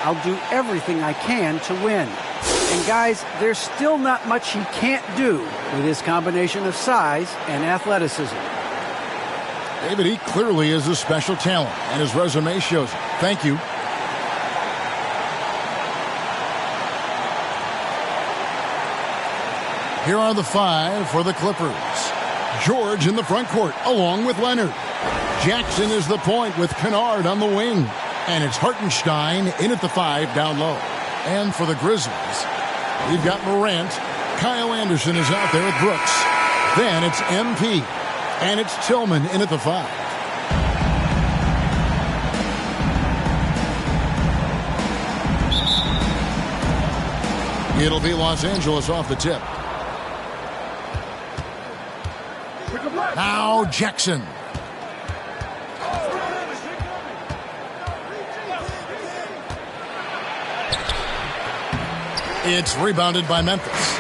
I'll do everything I can to win. And guys, there's still not much he can't do with his combination of size and athleticism. David, he clearly is a special talent, and his resume shows it. Thank you. Here are the 5 for the Clippers. George in the front court, along with Leonard. Jackson is the point with Kennard on the wing. And it's Hartenstein in at the 5 down low. And for the Grizzlies, we've got Morant. Kyle Anderson is out there with Brooks. Then it's MP. And it's Tillman in at the 5. It'll be Los Angeles off the tip. Now Jackson. It's rebounded by Memphis.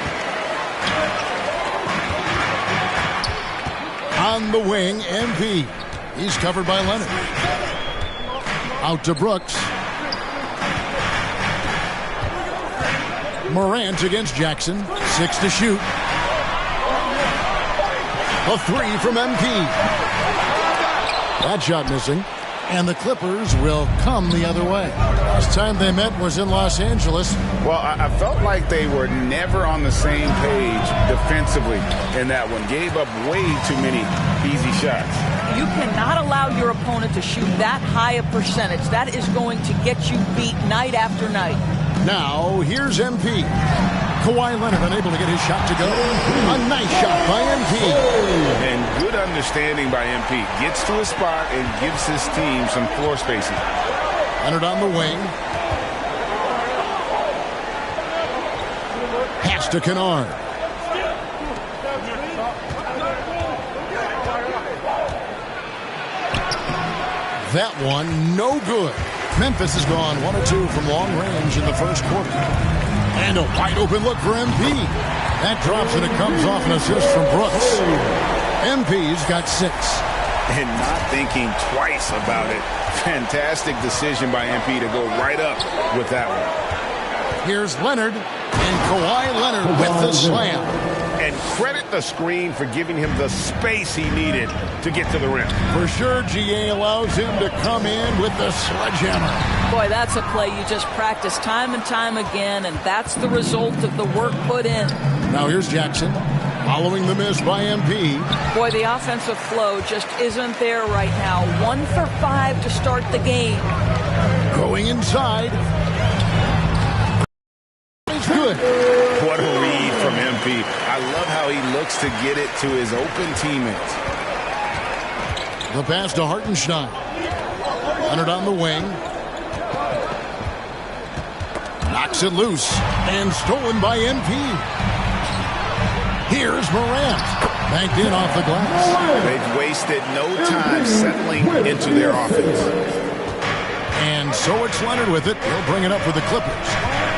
On the wing, MP. He's covered by Leonard. Out to Brooks. Morant against Jackson. 6 to shoot. A 3 from MP. That shot missing. And the Clippers will come the other way. Last time they met was in Los Angeles. Well, I felt like they were never on the same page defensively in that one. Gave up way too many easy shots. You cannot allow your opponent to shoot that high a percentage. That is going to get you beat night after night. Now, here's MP. Kawhi Leonard unable to get his shot to go. A nice shot by MP. And good understanding by MP. Gets to a spot and gives his team some floor spacing. Leonard on the wing. Pass to Kennard. That one, no good. Memphis has gone 1 of 2 from long range in the first quarter. And a wide open look for MP. That drops and it comes off an assist from Brooks. MP's got 6. And not thinking twice about it. Fantastic decision by MP to go right up with that one. Here's Leonard. And Kawhi Leonard with the slam. And credit the screen for giving him the space he needed to get to the rim. For sure, GA allows him to come in with the sledgehammer. Boy, that's a play you just practice time and time again, and that's the result of the work put in. Now here's Jackson, following the miss by MP. Boy, the offensive flow just isn't there right now. 1 for 5 to start the game. Going inside. It's good. What a read from MP. I love how he looks to get it to his open teammates. The pass to Hartenstein. Leonard on the wing. Knocks it loose. And stolen by MP. Here's Morant. Banked in off the glass. They've wasted no time settling into their offense. And so it's Leonard with it. He'll bring it up for the Clippers.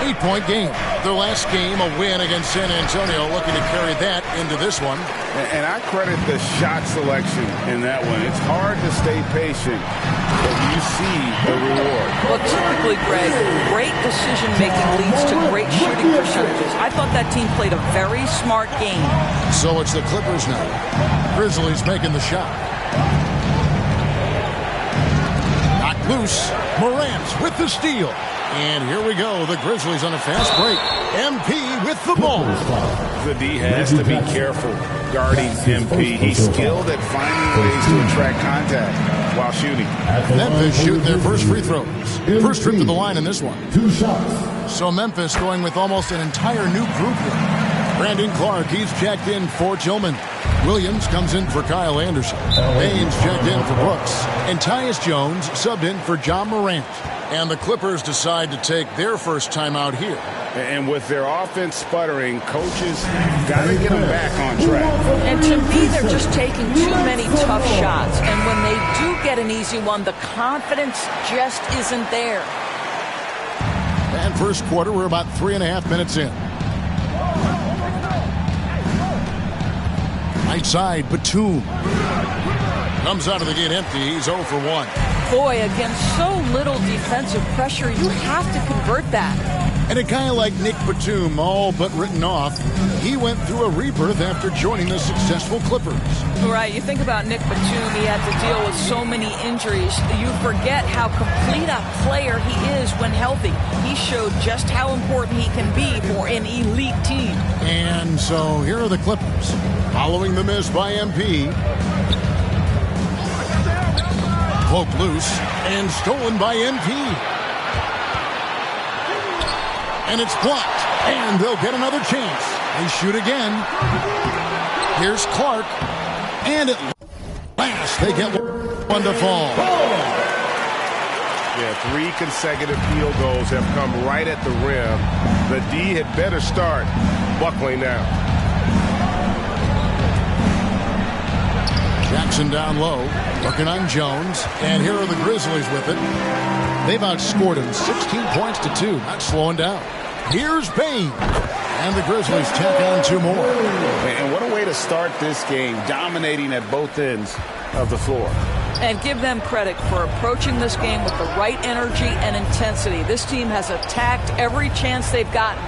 8-point game. Their last game, a win against San Antonio, looking to carry that into this one. And I credit the shot selection in that one. It's hard to stay patient, but you see the reward. Well, typically, Greg, great decision-making leads to great shooting percentages. I thought that team played a very smart game. So it's the Clippers now. Grizzlies making the shot. Knocked loose. Morant with the steal. And here we go. The Grizzlies on a fast break. MP with the ball. The D has to be careful guarding MP. He's skilled at finding ways to attract contact while shooting. Memphis shoot their first free throws. First trip to the line in this one. 2 shots. So Memphis going with almost an entire new group here. Brandon Clark, he's checked in for Tillman. Williams comes in for Kyle Anderson. Baines checked in for Brooks. And Tyus Jones subbed in for John Morant. And the Clippers decide to take their first time out here. And with their offense sputtering, coaches got to get them back on track. And to me, they're just taking too many tough shots. And when they do get an easy one, the confidence just isn't there. And first quarter, we're about 3.5 minutes in. Right side, Batum. Comes out of the gate empty. He's 0 for 1. Boy, against so little defensive pressure, you have to convert that. And a guy like Nick Batum, all but written off, he went through a rebirth after joining the successful Clippers. Right, you think about Nick Batum, he had to deal with so many injuries. You forget how complete a player he is when healthy. He showed just how important he can be for an elite team. And so here are the Clippers, following the miss by MP. Poke loose and stolen by MP. And it's blocked, and they'll get another chance. They shoot again. Here's Clark, and at last they get one to fall. Yeah, 3 consecutive field goals have come right at the rim. The D had better start buckling down. Jackson down low, working on Jones, and here are the Grizzlies with it. They've outscored him 16 points to 2, not slowing down. Here's Payne, and the Grizzlies tack on 2 more. And what a way to start this game, dominating at both ends of the floor. And give them credit for approaching this game with the right energy and intensity. This team has attacked every chance they've gotten.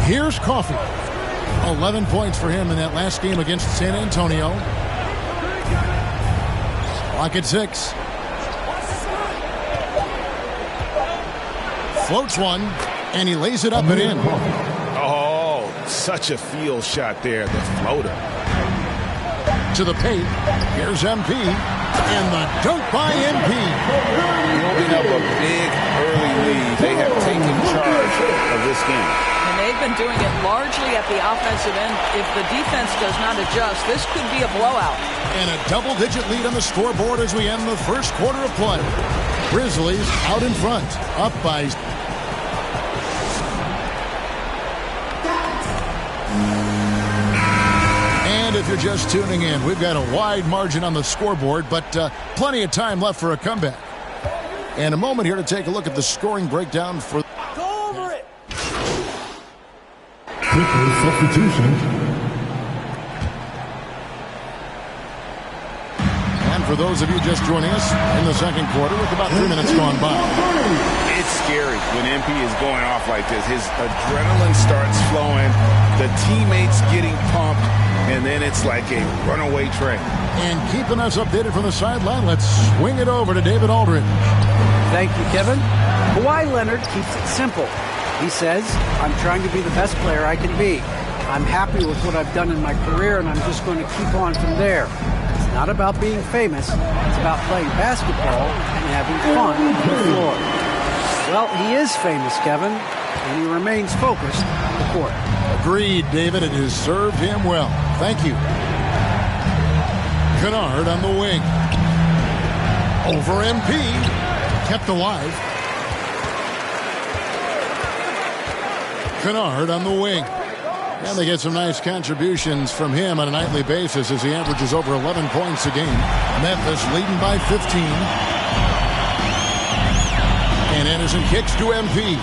Here's Coffey. 11 points for him in that last game against San Antonio. Clock at 6. Floats one, and he lays it up and in. Oh, such a field shot there, the floater. To the paint, here's MP, and the dunk by MP. Building up a big early lead. They have taken charge of this game. And they've been doing it largely at the offensive end. If the defense does not adjust, this could be a blowout. And a double-digit lead on the scoreboard as we end the first quarter of play. Grizzlies out in front, up by... And if you're just tuning in, we've got a wide margin on the scoreboard, but plenty of time left for a comeback. And a moment here to take a look at the scoring breakdown for... Go over it! Clippers substitution. And for those of you just joining us in the second quarter with about 3 minutes gone by. It's scary when MP is going off like this. His adrenaline starts flowing, the teammates getting pumped, and then it's like a runaway train. And keeping us updated from the sideline, let's swing it over to David Aldridge. Thank you, Kevin. Kawhi Leonard keeps it simple. He says, I'm trying to be the best player I can be. I'm happy with what I've done in my career, and I'm just going to keep on from there. It's not about being famous. It's about playing basketball and having fun on the floor. Well, he is famous, Kevin, and he remains focused on the court. Agreed, David. It has served him well. Thank you. Kennard on the wing. Over MP. Kept alive. Kennard on the wing. And they get some nice contributions from him on a nightly basis as he averages over 11 points a game. Memphis leading by 15. And Anderson kicks to MP.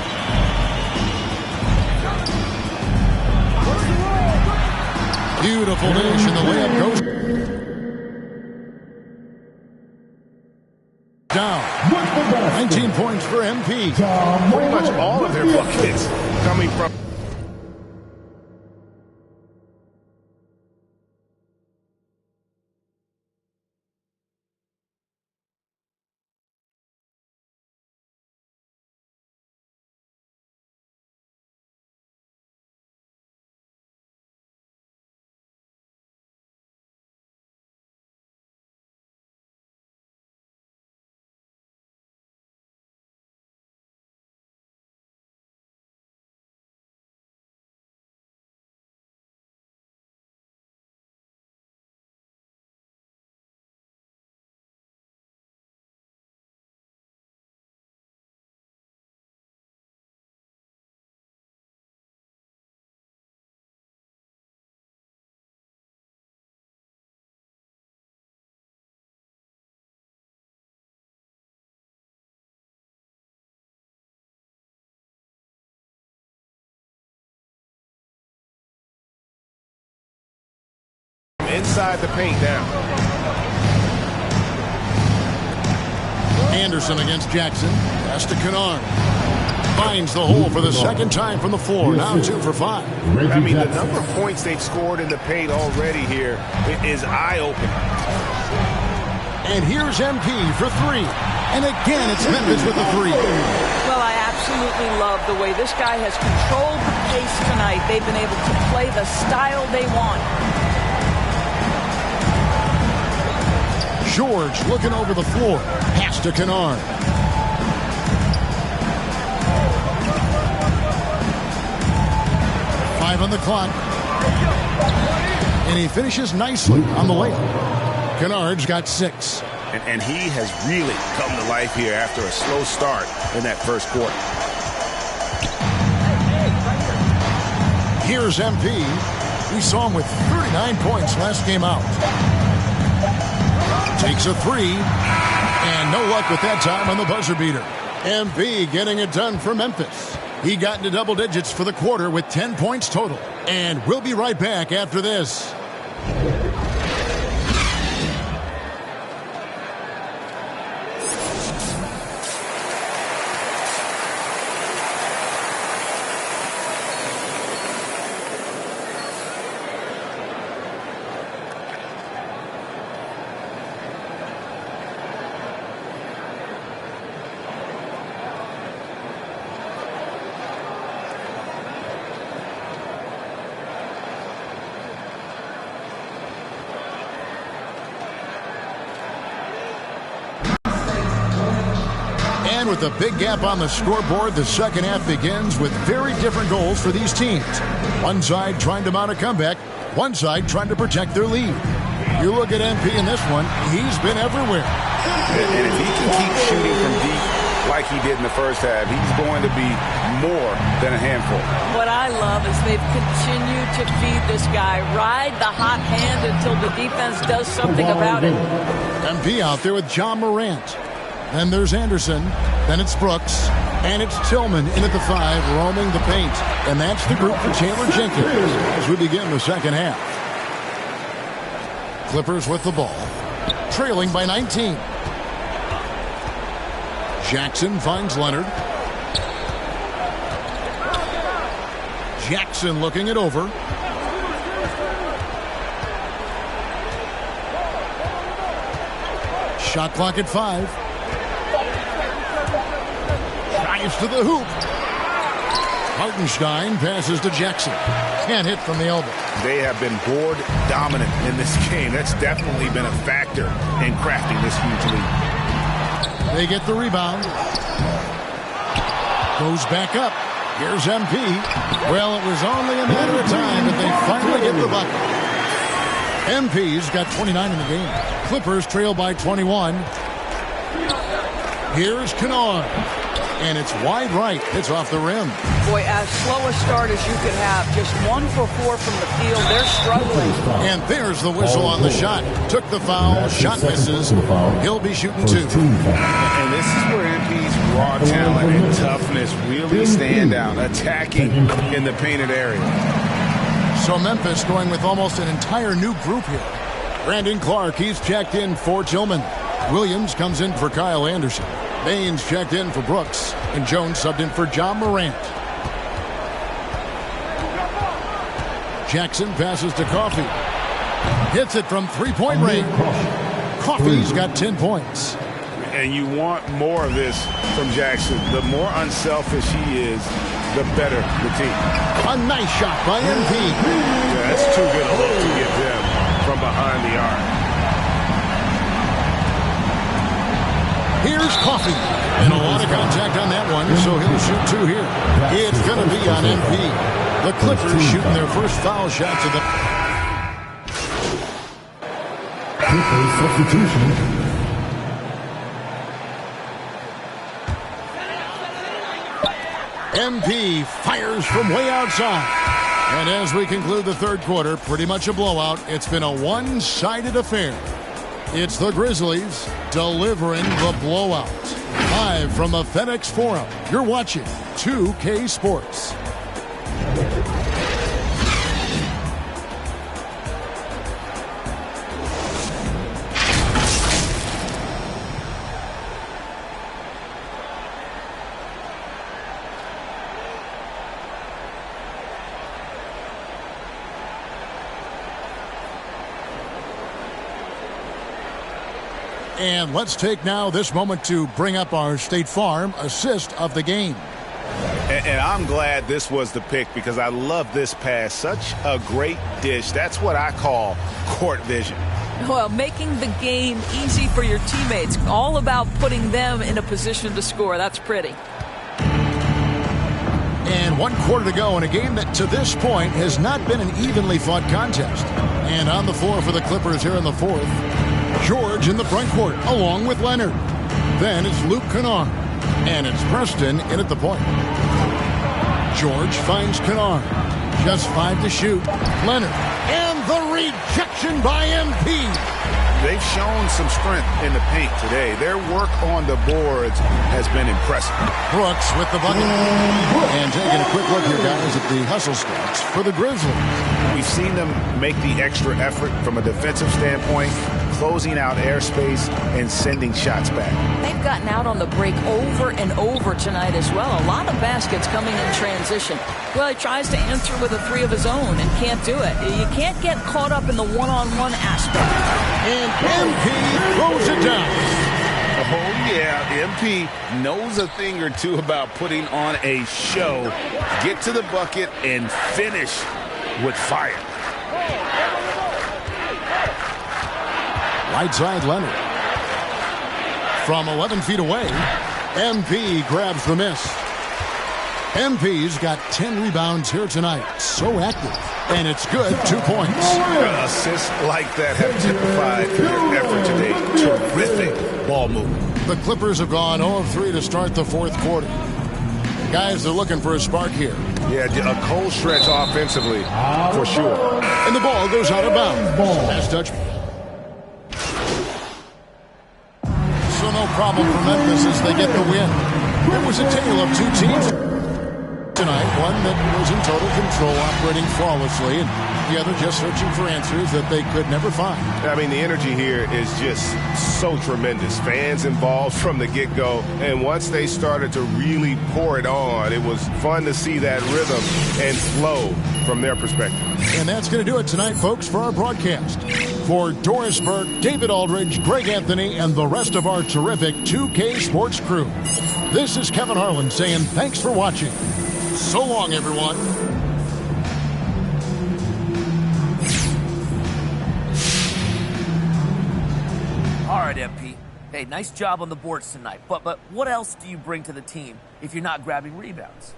Beautiful dish, and the layup goes down. 19 points for MP. Pretty much all of their buckets coming from... inside the paint now. Anderson against Jackson. Pass to Kennard. Finds the hole for the second time from the floor. Now 2 for 5. I mean, the number of points they've scored in the paint already here is eye-opening. And here's MP for 3. And again, it's Memphis with the 3. Well, I absolutely love the way this guy has controlled the pace tonight. They've been able to play the style they want. George looking over the floor. Pass to Kennard. On the clock. And he finishes nicely on the layup. Kennard's got 6. And he has really come to life here after a slow start in that first quarter. Here's MP. We saw him with 39 points last game out. Takes a 3. And no luck with that time on the buzzer beater. MP getting it done for Memphis. He got into double digits for the quarter with 10 points total. And we'll be right back after this. With a big gap on the scoreboard, the second half begins with very different goals for these teams. One side trying to mount a comeback, one side trying to protect their lead. You look at MP in this one, he's been everywhere. And if he can keep shooting from deep like he did in the first half, he's going to be more than a handful. What I love is they've continued to feed this guy, ride the hot hand until the defense does something about it. MP out there with John Morant. Then there's Anderson. Then it's Brooks. And it's Tillman in at the 5, roaming the paint. And that's the group for Taylor Jenkins as we begin the second half. Clippers with the ball. Trailing by 19. Jackson finds Leonard. Jackson looking it over. Shot clock at 5. Drives to the hoop. Hartenstein passes to Jackson. Can't hit from the elbow. They have been board dominant in this game. That's definitely been a factor in crafting this huge lead. They get the rebound. Goes back up. Here's MP. Well, it was only a matter of time, but they finally get the bucket. MP's got 29 in the game. Clippers trail by 21. Here's Kennard. And it's wide right. It's off the rim. Boy, as slow a start as you could have. Just 1 for 4 from the field. They're struggling. And there's the whistle on the shot. Took the foul. Shot misses. He'll be shooting 2. And this is where MP's raw talent and toughness really stand out. Attacking in the painted area. So Memphis going with almost an entire new group here. Brandon Clark, he's checked in for Tillman. Williams comes in for Kyle Anderson. Baines checked in for Brooks, and Jones subbed in for John Morant. Jackson passes to Coffey. Hits it from three-point range. Coffey's got 10 points. And you want more of this from Jackson. The more unselfish he is, the better the team. A nice shot by MP. Yeah, that's too good a look to get them from behind the arc. Here's Coffey. And a lot of contact on that one, so he'll shoot 2 here. It's going to be on MP. The Clippers shooting their first foul shots of the... Clippers substitution. MP fires from way outside. And as we conclude the third quarter, pretty much a blowout. It's been a one-sided affair. It's the Grizzlies delivering the blowout. Live from the FedEx Forum, you're watching 2K Sports. And let's take now this moment to bring up our State Farm assist of the game. And I'm glad this was the pick because I love this pass. Such a great dish. That's what I call court vision. Well, making the game easy for your teammates. All about putting them in a position to score. That's pretty. And 1 quarter to go in a game that to this point has not been an evenly fought contest. And on the floor for the Clippers here in the fourth, George in the front court along with Leonard. Then it's Luke Kennard. And it's Preston in at the point. George finds Kennard. Just 5 to shoot. Leonard. And the rejection by MP. They've shown some strength in the paint today. Their work on the boards has been impressive. Brooks with the bucket. And taking a quick look here, guys, at the hustle stats for the Grizzlies. We've seen them make the extra effort from a defensive standpoint, closing out airspace and sending shots back. They've gotten out on the break over and over tonight as well. A lot of baskets coming in transition. Well, he tries to answer with a 3 of his own and can't do it. You can't get caught up in the one-on-one aspect. And MP throws it down. Oh, yeah, MP knows a thing or two about putting on a show. Get to the bucket and finish with fire. Right side Leonard. From 11 feet away, MP grabs the miss. MP's got 10 rebounds here tonight. So active. And it's good. 2 points. Assists like that have typified their effort today. Terrific ball movement. The Clippers have gone 0 of 3 to start the fourth quarter. Guys, they're looking for a spark here. Yeah, a cold stretch offensively, for sure. And the ball goes out of bounds. Last touch. So no problem for Memphis as they get the win. It was a tale of 2 teams tonight, one that was in total control, operating flawlessly, and the other just searching for answers that they could never find. I mean, the energy here is just so tremendous. Fans involved from the get-go, and once they started to really pour it on, it was fun to see that rhythm and flow from their perspective. And that's going to do it tonight, folks, for our broadcast. For Doris Burke, David Aldridge, Greg Anthony, and the rest of our terrific 2K Sports crew, this is Kevin Harlan saying thanks for watching. So long, everyone. All right, MP. Hey, nice job on the boards tonight. But what else do you bring to the team if you're not grabbing rebounds?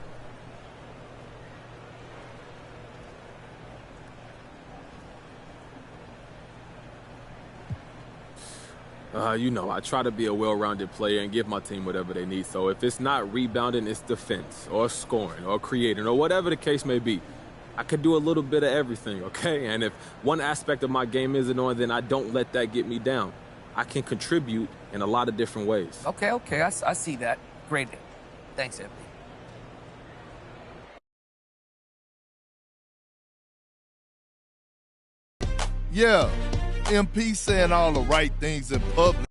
I try to be a well-rounded player and give my team whatever they need. So if it's not rebounding, it's defense or scoring or creating or whatever the case may be. I could do a little bit of everything, okay? And if one aspect of my game isn't on, then I don't let that get me down. I can contribute in a lot of different ways. Okay, I see that. Great. Thanks, MP. Yeah, MP saying all the right things in public.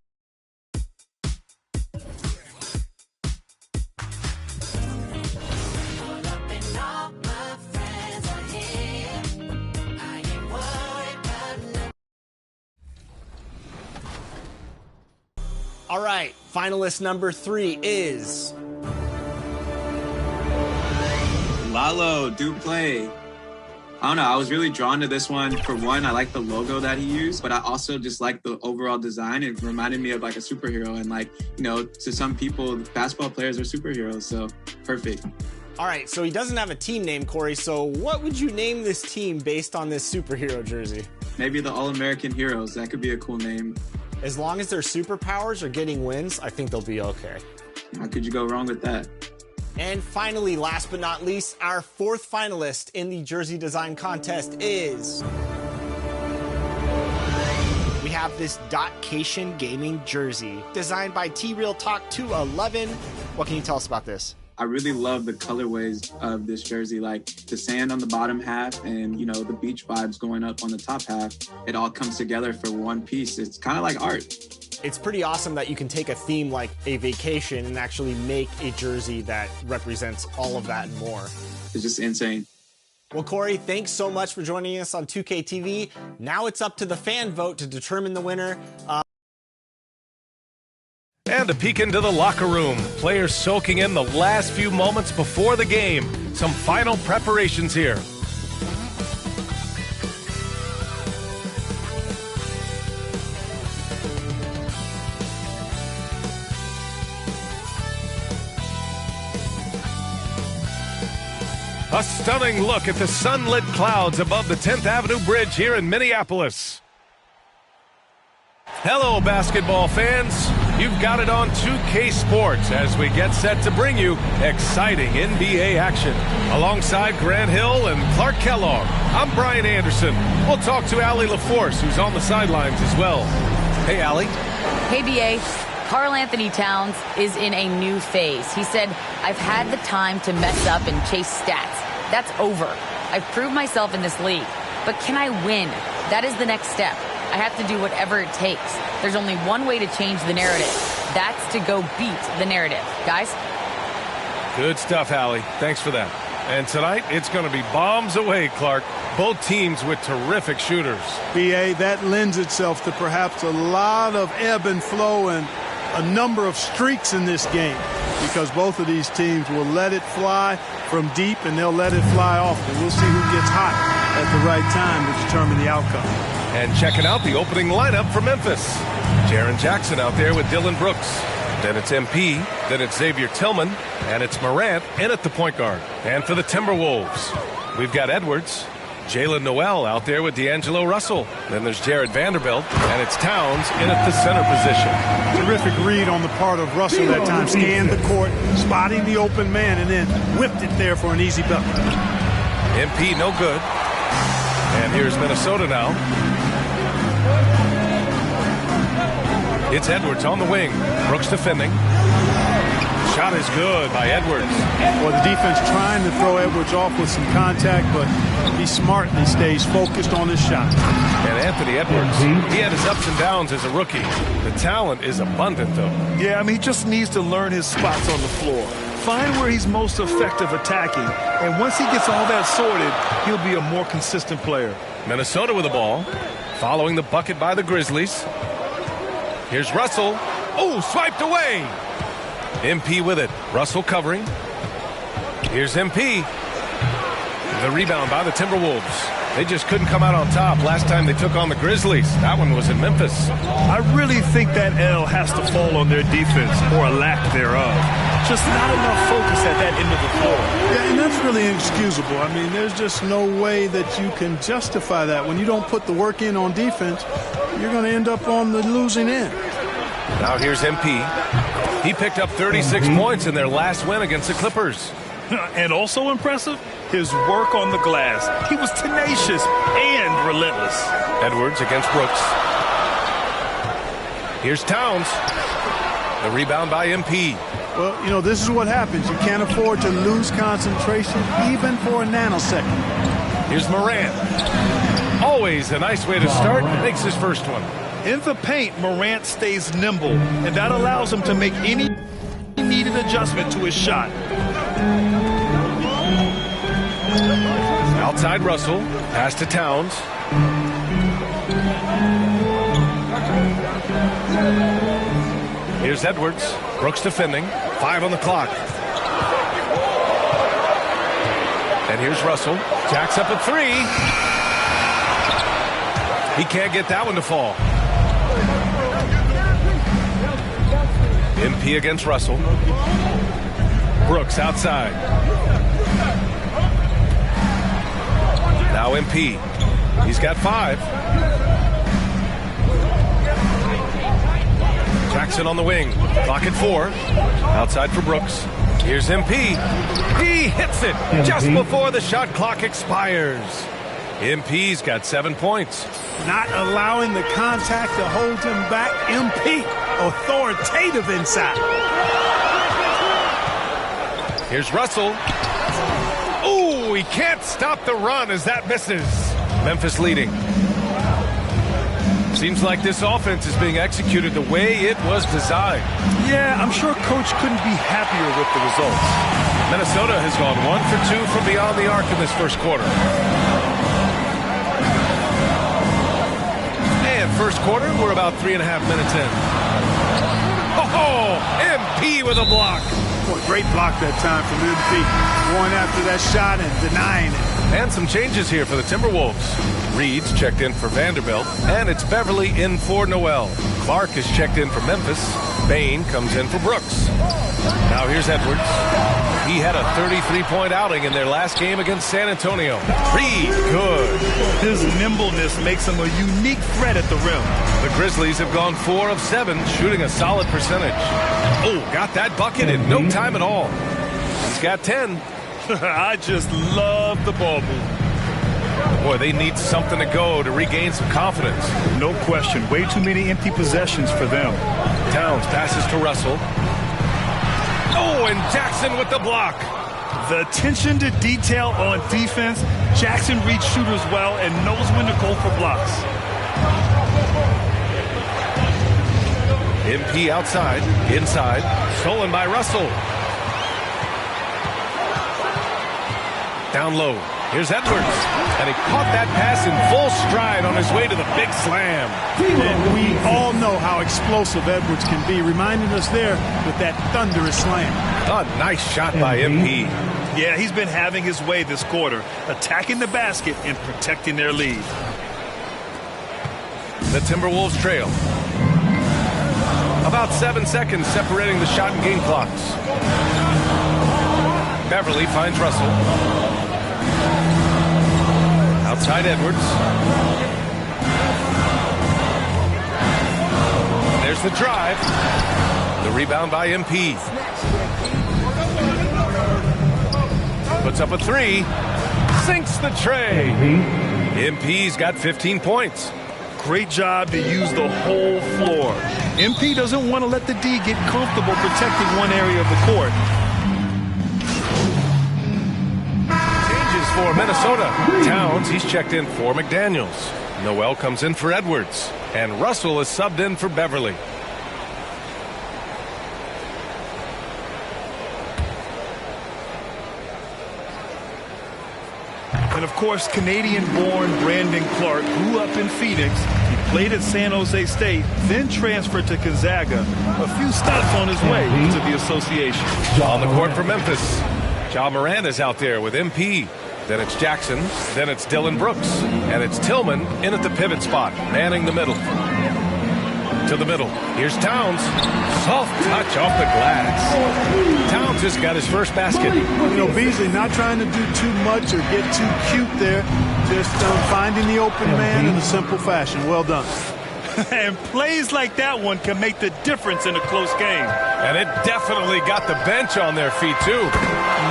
All right, finalist number 3 is Lalo Duplay. I don't know, I was really drawn to this one. For one, I like the logo that he used, but I also just like the overall design. It reminded me of like a superhero, and like, to some people, basketball players are superheroes, so perfect. All right, so he doesn't have a team name, Corey, so what would you name this team based on this superhero jersey? Maybe the All-American Heroes, that could be a cool name. As long as their superpowers are getting wins, I think they'll be okay. How could you go wrong with that? And finally, last but not least, our 4th finalist in the jersey design contest is... We have this Dotcation Gaming jersey, designed by T-Real Talk 211. What can you tell us about this? I really love the colorways of this jersey, like the sand on the bottom half and, the beach vibes going up on the top half. It all comes together for one piece. It's kind of like art. It's pretty awesome that you can take a theme like a vacation and actually make a jersey that represents all of that and more. It's just insane. Well, Corey, thanks so much for joining us on 2K TV. Now it's up to the fan vote to determine the winner. time to peek into the locker room. Players soaking in the last few moments before the game. Some final preparations here. A stunning look at the sunlit clouds above the 10th Avenue Bridge here in Minneapolis. Hello, basketball fans. You've got it on 2K Sports as we get set to bring you exciting NBA action. Alongside Grant Hill and Clark Kellogg, I'm Brian Anderson. We'll talk to Allie LaForce, who's on the sidelines as well. Hey, Allie. Hey, BA. Karl Anthony Towns is in a new phase. He said, I've had the time to mess up and chase stats. That's over. I've proved myself in this league. But can I win? That is the next step. I have to do whatever it takes. There's only one way to change the narrative. That's to go beat the narrative. Guys? Good stuff, Allie. Thanks for that. And tonight, it's going to be bombs away, Clark. Both teams with terrific shooters. BA, that lends itself to perhaps a lot of ebb and flow and a number of streaks in this game, because both of these teams will let it fly from deep and they'll let it fly often. We'll see who gets hot at the right time to determine the outcome. And checking out the opening lineup for Memphis. Jaren Jackson out there with Dylan Brooks. Then it's MP, then it's Xavier Tillman, and it's Morant in at the point guard. And for the Timberwolves, we've got Edwards, Jalen Noel out there with D'Angelo Russell. Then there's Jared Vanderbilt, and it's Towns in at the center position. Terrific read on the part of Russell that time. Scanned the court, spotting the open man, and then whipped it there for an easy bucket. MP no good. And here's Minnesota now. It's Edwards on the wing. Brooks defending. Shot is good by Edwards. Well, the defense trying to throw Edwards off with some contact, but he smartly stays focused on his shot. And Anthony Edwards, he had his ups and downs as a rookie. The talent is abundant, though. Yeah, I mean, he just needs to learn his spots on the floor. Find where he's most effective attacking. And once he gets all that sorted, he'll be a more consistent player. Minnesota with the ball, following the bucket by the Grizzlies. Here's Russell. Oh, swiped away. MP with it. Russell covering. Here's MP. The rebound by the Timberwolves. They just couldn't come out on top last time they took on the Grizzlies. That one was in Memphis. I really think that L has to fall on their defense, or a lack thereof. Just not enough focus at that end of the floor. Yeah, and that's really inexcusable. I mean, there's just no way that you can justify that. When you don't put the work in on defense, you're going to end up on the losing end. Now here's MP. He picked up 36 points in their last win against the Clippers. And also impressive, his work on the glass. He was tenacious and relentless. Edwards against Brooks. Here's Towns. The rebound by MP. Well, you know, this is what happens. You can't afford to lose concentration even for a nanosecond. Here's Morant. Always a nice way to start. Makes his first one. In the paint, Morant stays nimble, and that allows him to make any needed adjustment to his shot. Outside Russell. Pass to Towns. Here's Edwards. Brooks defending. 5 on the clock. And here's Russell. Jacks up a 3. He can't get that one to fall. MP against Russell. Brooks outside. Now MP. He's got 5. Jackson on the wing. Clock at 4. Outside for Brooks. Here's MP. He hits it just before the shot clock expires. MP's got 7 points. Not allowing the contact to hold him back. MP, authoritative inside. Here's Russell. Ooh, he can't stop the run as that misses. Memphis leading. Seems like this offense is being executed the way it was designed. Yeah, I'm sure Coach couldn't be happier with the results. Minnesota has gone 1 for 2 from beyond the arc in this first quarter. And first quarter, we're about 3.5 minutes in. Oh, MP with a block. Boy, great block that time from MP. Going after that shot and denying it. And some changes here for the Timberwolves. Reed's checked in for Vanderbilt, and it's Beverly in for Noel. Clark is checked in for Memphis. Bain comes in for Brooks. Now here's Edwards. He had a 33-point outing in their last game against San Antonio. Reed, good. His nimbleness makes him a unique threat at the rim. The Grizzlies have gone 4 of 7, shooting a solid percentage. Oh, got that bucket in no time at all. He's got 10. I just love the ball move. Boy, they need something to go to regain some confidence. No question. Way too many empty possessions for them. Towns passes to Russell. Oh, and Jackson with the block. The attention to detail on defense. Jackson reads shooters well and knows when to go for blocks. MP outside, inside, stolen by Russell. Down low. Here's Edwards. And he caught that pass in full stride on his way to the big slam. And we all know how explosive Edwards can be, reminding us there with that thunderous slam. A nice shot by MP. Yeah, he's been having his way this quarter, attacking the basket and protecting their lead. The Timberwolves trail. About 7 seconds separating the shot and game clocks. Beverly finds Russell. Outside Edwards. There's the drive. The rebound by MP. Puts up a 3. Sinks the tray. MP's got 15 points. Great job to use the whole floor. MP doesn't want to let the D get comfortable protecting one area of the court. For Minnesota. Towns, he's checked in for McDaniels. Noel comes in for Edwards. And Russell is subbed in for Beverly. And of course, Canadian-born Brandon Clark grew up in Phoenix. He played at San Jose State, then transferred to Gonzaga. A few stops on his way to the association. On the court for Memphis. Ja Morant is out there with MP. Then it's Jackson. Then it's Dylan Brooks. And it's Tillman in at the pivot spot, manning the middle. To the middle. Here's Towns. Soft touch off the glass. Towns just got his first basket. You know, Beasley not trying to do too much or get too cute there. Just finding the open man in a simple fashion. Well done. And plays like that one can make the difference in a close game. And it definitely got the bench on their feet, too.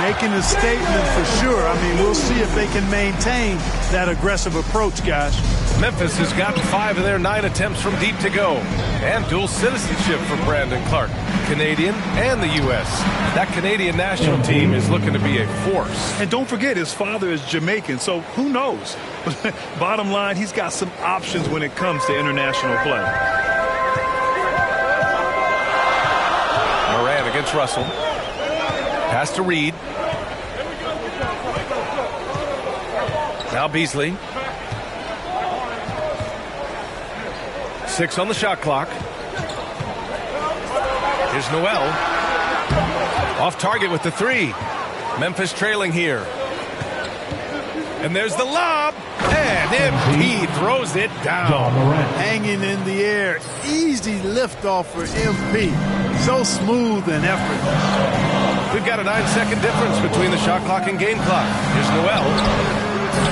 Making a statement for sure. I mean, we'll see if they can maintain that aggressive approach, guys. Memphis has gotten 5 of their 9 attempts from deep to go. And dual citizenship for Brandon Clark. Canadian and the U.S. That Canadian national team is looking to be a force. And don't forget, his father is Jamaican, so who knows? Bottom line, he's got some options when it comes to international play. Morant against Russell. Pass to Reed. Now Beasley. 6 on the shot clock. Here's Noel. Off target with the 3. Memphis trailing here. And there's the lob. And MP throws it down. Hanging in the air. Easy liftoff for MP. So smooth and effortless. We've got a 9-second difference between the shot clock and game clock. Here's Noel.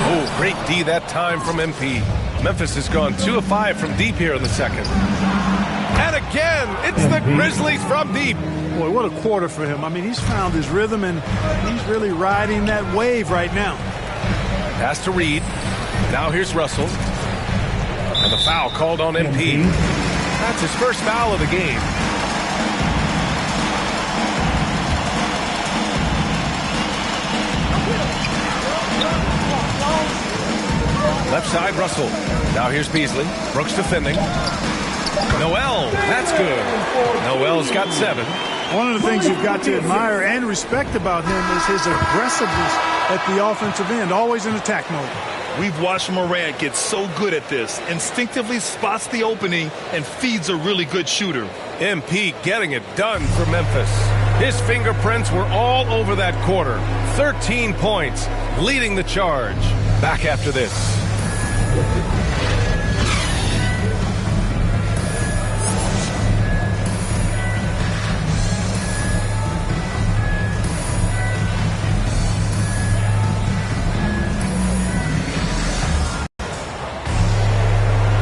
Oh, great D that time from MP. Memphis has gone 2 of 5 from deep here in the second. And again, it's the Grizzlies from deep. Boy, what a quarter for him. I mean, he's found his rhythm, and he's really riding that wave right now. Pass to Reed. Now here's Russell. And the foul called on MP. That's his first foul of the game. Left side, Russell. Now here's Beasley. Brooks defending. Noel, that's good. Noel's got 7. One of the things you've got to admire and respect about him is his aggressiveness at the offensive end, always in attack mode. We've watched Morant get so good at this. Instinctively spots the opening and feeds a really good shooter. MP getting it done for Memphis. His fingerprints were all over that quarter. 13 points, leading the charge. Back after this.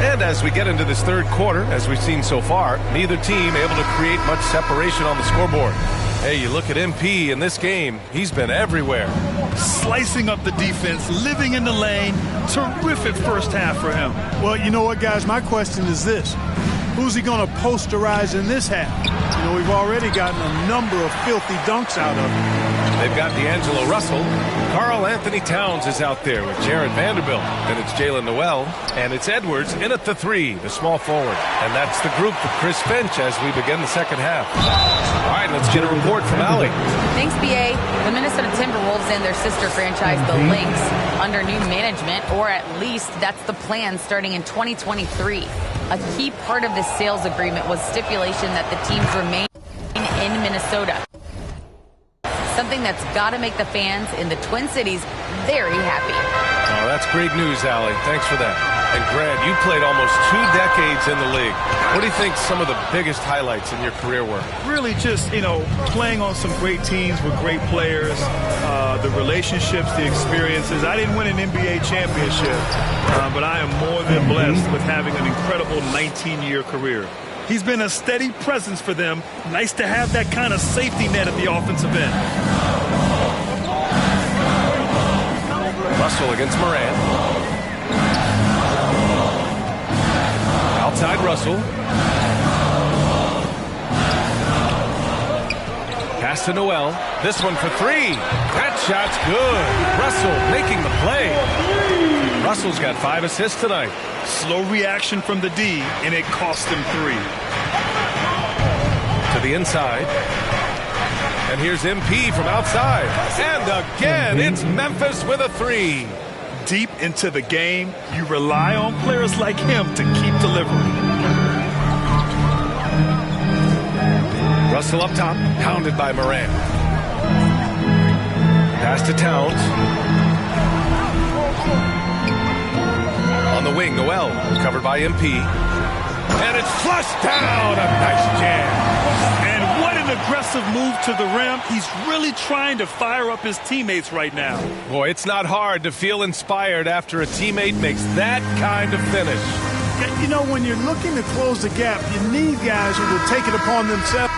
And as we get into this third quarter, as we've seen so far, neither team able to create much separation on the scoreboard. Hey, you look at MP in this game, he's been everywhere. Slicing up the defense, living in the lane. Terrific first half for him. Well, you know what, guys? My question is this. Who's he going to posterize in this half? You know, we've already gotten a number of filthy dunks out of him. They've got D'Angelo Russell. Karl Anthony Towns is out there with Jared Vanderbilt. And it's Jalen Noel. And it's Edwards in at the 3, the small forward. And that's the group for Chris Finch as we begin the second half. All right, let's get a report from Allie. Thanks, BA. The Minnesota Timberwolves and their sister franchise, the Lynx, under new management, or at least that's the plan starting in 2023. A key part of this sales agreement was stipulation that the teams remain in Minnesota. Something that's got to make the fans in the Twin Cities very happy. Oh, that's great news, Allie. Thanks for that. And Grant, you played almost 2 decades in the league. What do you think some of the biggest highlights in your career were? Really just, playing on some great teams with great players, the relationships, the experiences. I didn't win an NBA championship, but I am more than blessed with having an incredible 19-year career. He's been a steady presence for them. Nice to have that kind of safety net at the offensive end. Russell against Morant. Outside Russell. Pass to Noel. This one for 3. That shot's good. Russell making the play. Russell's got 5 assists tonight. Slow reaction from the D, and it cost him 3. To the inside. And here's MP from outside. And again, it's Memphis with a 3. Deep into the game, you rely on players like him to keep delivering. Russell up top, pounded by Morant. Pass to Towns. On the wing, Noel, covered by MP. And it's flushed down. A nice jam. And what an aggressive move to the rim. He's really trying to fire up his teammates right now. Boy, it's not hard to feel inspired after a teammate makes that kind of finish. You know, when you're looking to close the gap, you need guys who will take it upon themselves.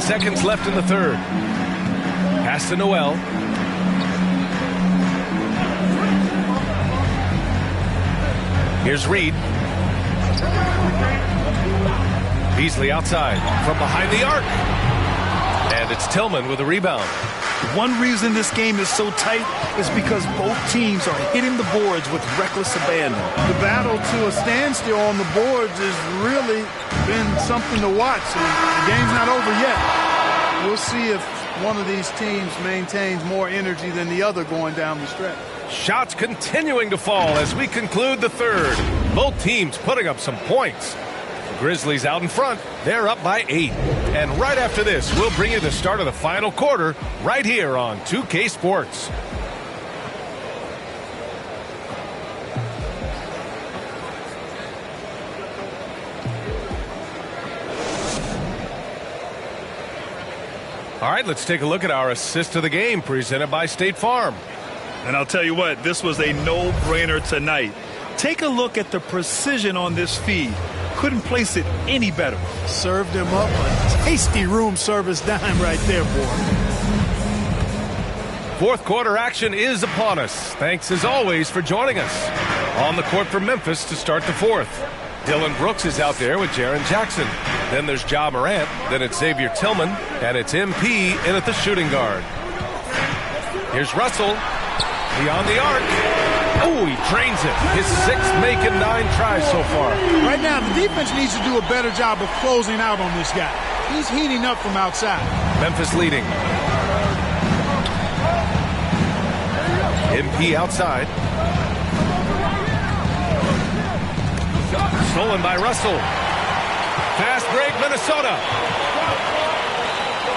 Seconds left in the third. Pass to Noel. Here's Reed. Beasley outside from behind the arc. And it's Tillman with a rebound. One reason this game is so tight is because both teams are hitting the boards with reckless abandon. The battle to a standstill on the boards has really been something to watch. The game's not over yet. We'll see if one of these teams maintains more energy than the other going down the stretch. Shots continuing to fall as we conclude the third. Both teams putting up some points. The Grizzlies out in front. They're up by 8. And right after this, we'll bring you the start of the final quarter right here on 2K Sports. All right, let's take a look at our assist of the game presented by State Farm. And I'll tell you what, this was a no-brainer tonight. Take a look at the precision on this feed. Couldn't place it any better. Served him up a tasty room service dime right there, boy. Fourth quarter action is upon us. Thanks as always for joining us. On the court for Memphis to start the fourth. Dillon Brooks is out there with Jaren Jackson. Then there's Ja Morant. Then it's Xavier Tillman. And it's MP in at the shooting guard. Here's Russell. Beyond the arc. Oh, he drains it. His 6th make in 9 tries so far. Right now, the defense needs to do a better job of closing out on this guy. He's heating up from outside. Memphis leading. MP outside. Stolen by Russell. Fast break, Minnesota.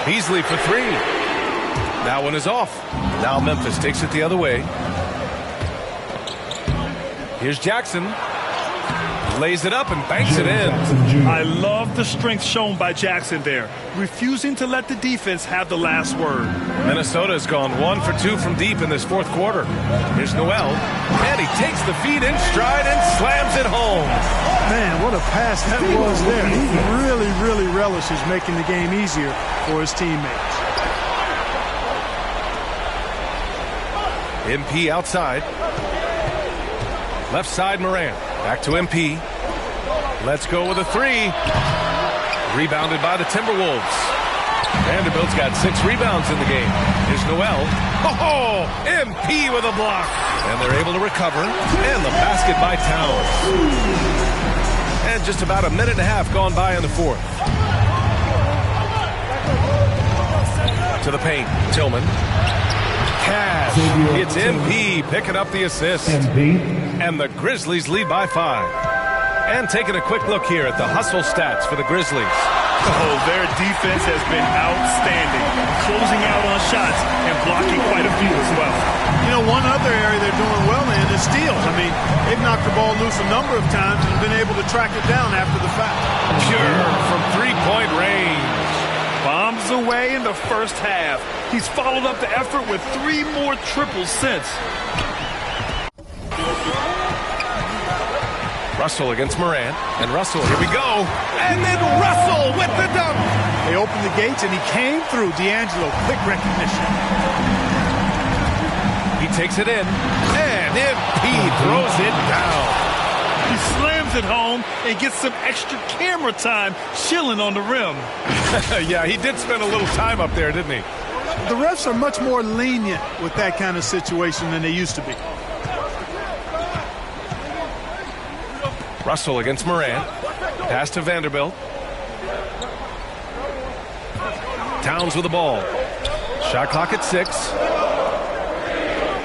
Beasley for 3. That one is off. Now Memphis takes it the other way. Here's Jackson. Lays it up and banks it in. I love the strength shown by Jackson there, refusing to let the defense have the last word. Minnesota has gone 1 for 2 from deep in this 4th quarter. Here's Noel, and he takes the feed in stride and slams it home. Man, what a pass that was there. He really relishes making the game easier for his teammates. MP outside. Left side, Morant. Back to MP. Let's go with a 3. Rebounded by the Timberwolves. Vanderbilt's got 6 rebounds in the game. Here's Noel. Oh, MP with a block. And they're able to recover. And the basket by Towns. And just about a minute and a half gone by in the 4th. To the paint. Tillman. Cash. It's MP picking up the assist. And the Grizzlies lead by 5. And taking a quick look here at the hustle stats for the Grizzlies. Oh, their defense has been outstanding, closing out on shots and blocking quite a few as well. You know, one other area they're doing well in is steals. I mean, they've knocked the ball loose a number of times and been able to track it down after the foul. Pure from 3-point range. Bombs away in the first half. He's followed up the effort with 3 more triples since. Russell against Morant. And Russell, here we go. And then Russell with the dunk. They opened the gates and he came through. D'Angelo, quick recognition. He takes it in. And MP throws it down. He slams it home and gets some extra camera time chilling on the rim. Yeah, he did spend a little time up there, didn't he? The refs are much more lenient with that kind of situation than they used to be. Russell against Morant. Pass to Vanderbilt. Towns with the ball. Shot clock at 6.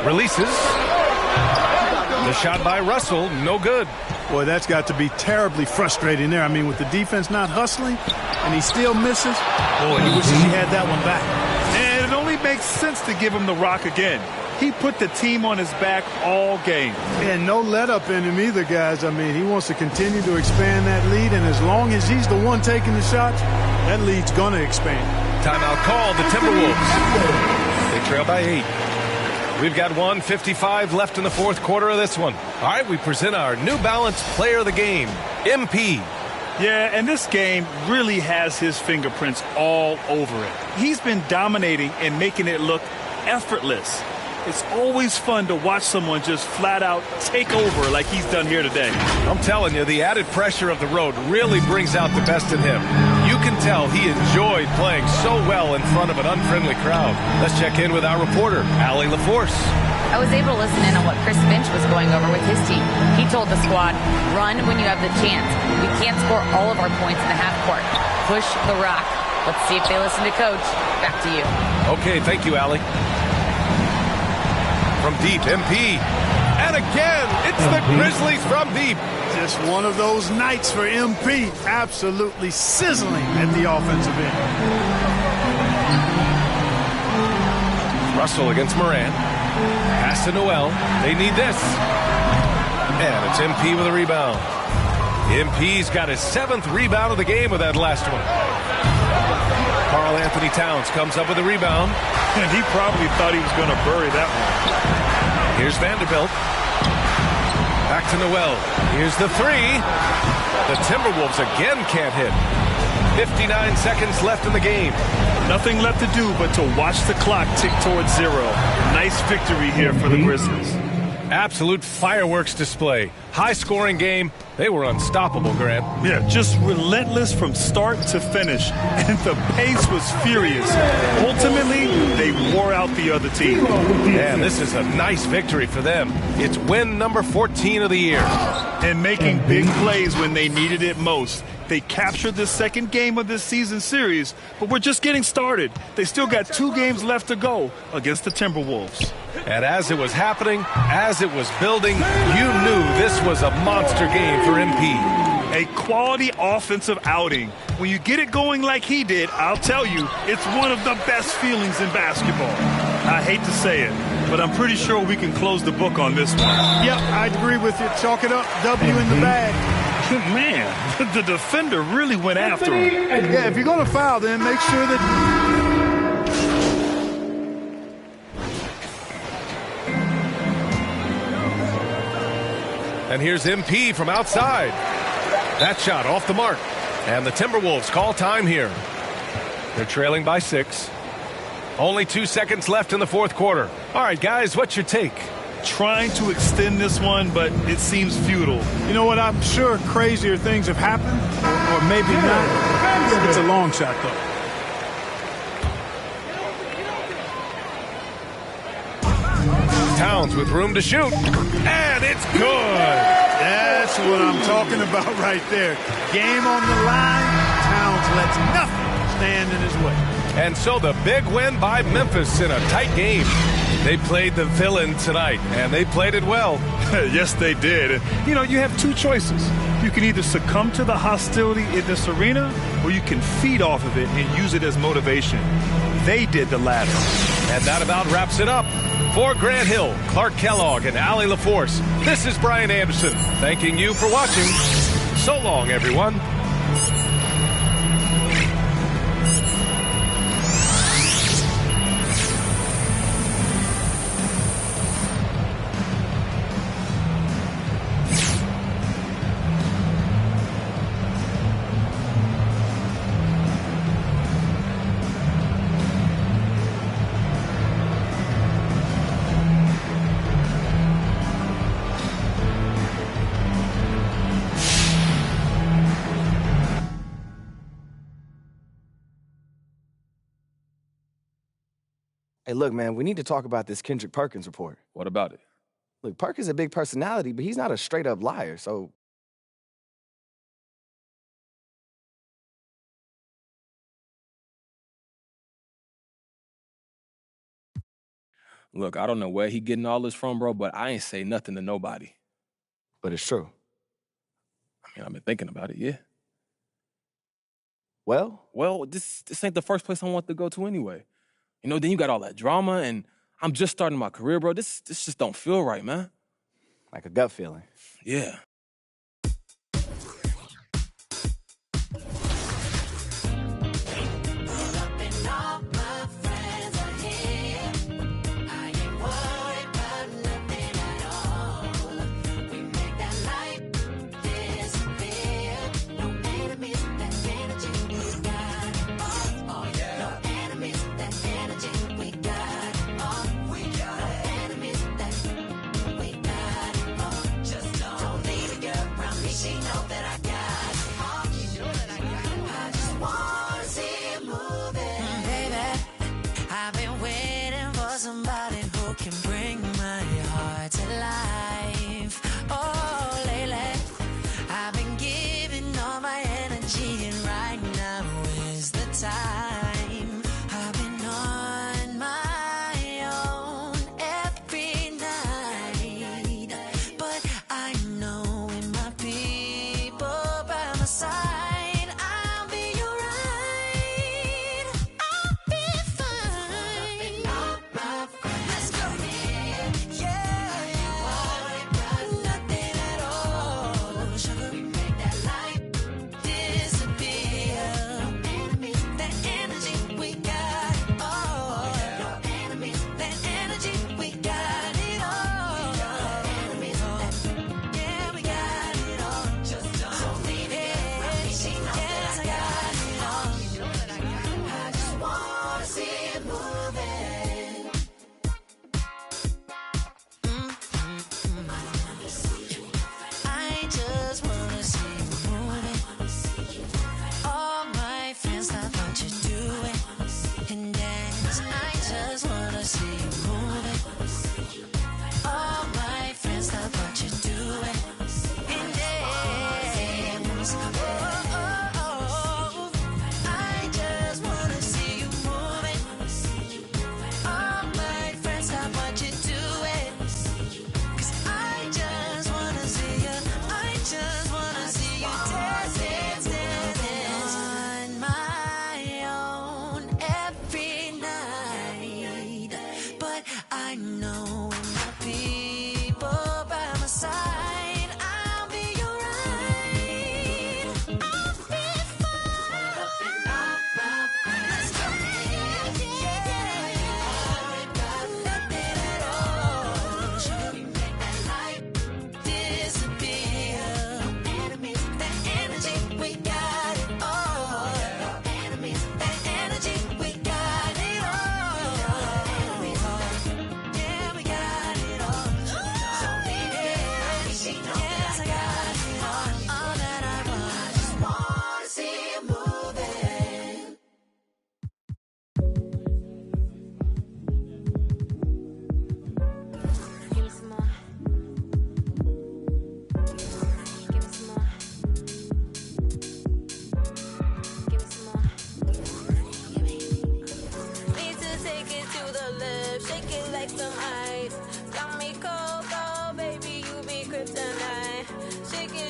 Releases. The shot by Russell, no good. Boy, that's got to be terribly frustrating there. I mean, with the defense not hustling and he still misses. Boy, he wishes he had that one back. And it only makes sense to give him the rock again. He put the team on his back all game. And no let up in him either, guys. I mean, he wants to continue to expand that lead, and as long as he's the one taking the shots, that lead's going to expand. Timeout called, the Timberwolves. They trail by 8. We've got 1:55 left in the 4th quarter of this one. All right, we present our New Balance Player of the Game, MP. Yeah, and this game really has his fingerprints all over it. He's been dominating and making it look effortless. It's always fun to watch someone just flat out take over like he's done here today. I'm telling you, the added pressure of the road really brings out the best in him. You can tell he enjoyed playing so well in front of an unfriendly crowd. Let's check in with our reporter, Allie LaForce. I was able to listen in on what Chris Finch was going over with his team. He told the squad, run when you have the chance. We can't score all of our points in the half court. Push the rock. Let's see if they listen to Coach. Back to you. Okay, thank you, Allie. From deep, MP. And again, it's the Grizzlies from deep. Just one of those nights for MP. Absolutely sizzling at the offensive end. Russell against Morant. Pass to Noel. They need this. And it's MP with a rebound. MP's got his 7th rebound of the game with that last one. Karl Anthony Towns comes up with a rebound. And he probably thought he was going to bury that one. Here's Vanderbilt. Back to Noel. Here's the 3. The Timberwolves again can't hit. 59 seconds left in the game. Nothing left to do but to watch the clock tick towards 0. Nice victory here for the Grizzlies. Absolute fireworks display. High-scoring game. They were unstoppable, Grant. Yeah, just relentless from start to finish. And the pace was furious. Ultimately, they wore out the other team. And this is a nice victory for them. It's win number 14 of the year. And making big plays when they needed it most. They captured the second game of this season series, but we're just getting started. They still got 2 games left to go against the Timberwolves. And as it was happening, as it was building, you knew this was a monster game for MP. A quality offensive outing. When you get it going like he did, I'll tell you, it's one of the best feelings in basketball. I hate to say it, but I'm pretty sure we can close the book on this one. Yep, I agree with you. Chalk it up. W in the bag. Man, the defender really went after him. Yeah, if you're going to foul, then make sure that... And here's MP from outside. That shot off the mark. And the Timberwolves call time here. They're trailing by 6. Only 2 seconds left in the fourth quarter. All right, guys, what's your take? Trying to extend this one, but it seems futile. You know what? I'm sure crazier things have happened, or maybe not. It's a long shot, though. Towns with room to shoot. And it's good. That's what I'm talking about right there. Game on the line. Towns lets nothing stand in his way. And so the big win by Memphis in a tight game. They played the villain tonight, and they played it well. Yes, they did. And, you know, you have 2 choices. You can either succumb to the hostility in this arena, or you can feed off of it and use it as motivation. They did the latter. And that about wraps it up. For Grant Hill, Clark Kellogg, and Allie LaForce, this is Brian Anderson, thanking you for watching. So long, everyone. Hey, look, man, we need to talk about this Kendrick Perkins report. What about it? Look, Perkins is a big personality, but he's not a straight-up liar, so... Look, I don't know where he getting all this from, bro, but I ain't say nothing to nobody. But it's true. I mean, I've been thinking about it, yeah. Well, this ain't the first place I want to go to anyway. You know, then you got all that drama, and I'm just starting my career, bro. This just don't feel right, man. Like a gut feeling. Yeah. Somebody who can bring my heart to life. Oh, lately, I've been giving all my energy, and right now is the time. I've been on my own every night, but I know when my people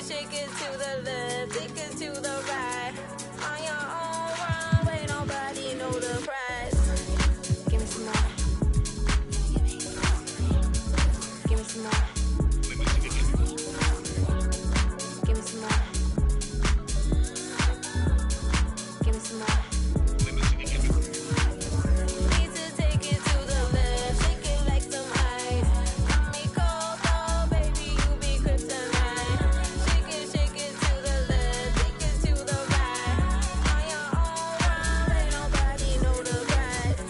shake it to the left, shake it to the right. On your own run, ain't nobody know the price. Give me some more. Give me some more. Give me some more. Give me some more. Need to take it to the left, shake it like some ice. Got me cold, oh baby, you be kryptonite. Shake it to the left, shake it to the right. On your own run, ain't nobody know the price.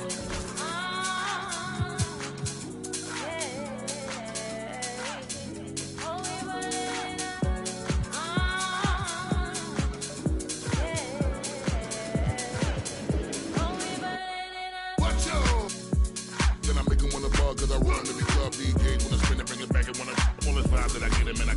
Watch out! Then I make him wanna bug cause I run to the club DJs when I spin it, bring it back and wanna all this vibe that I get him and I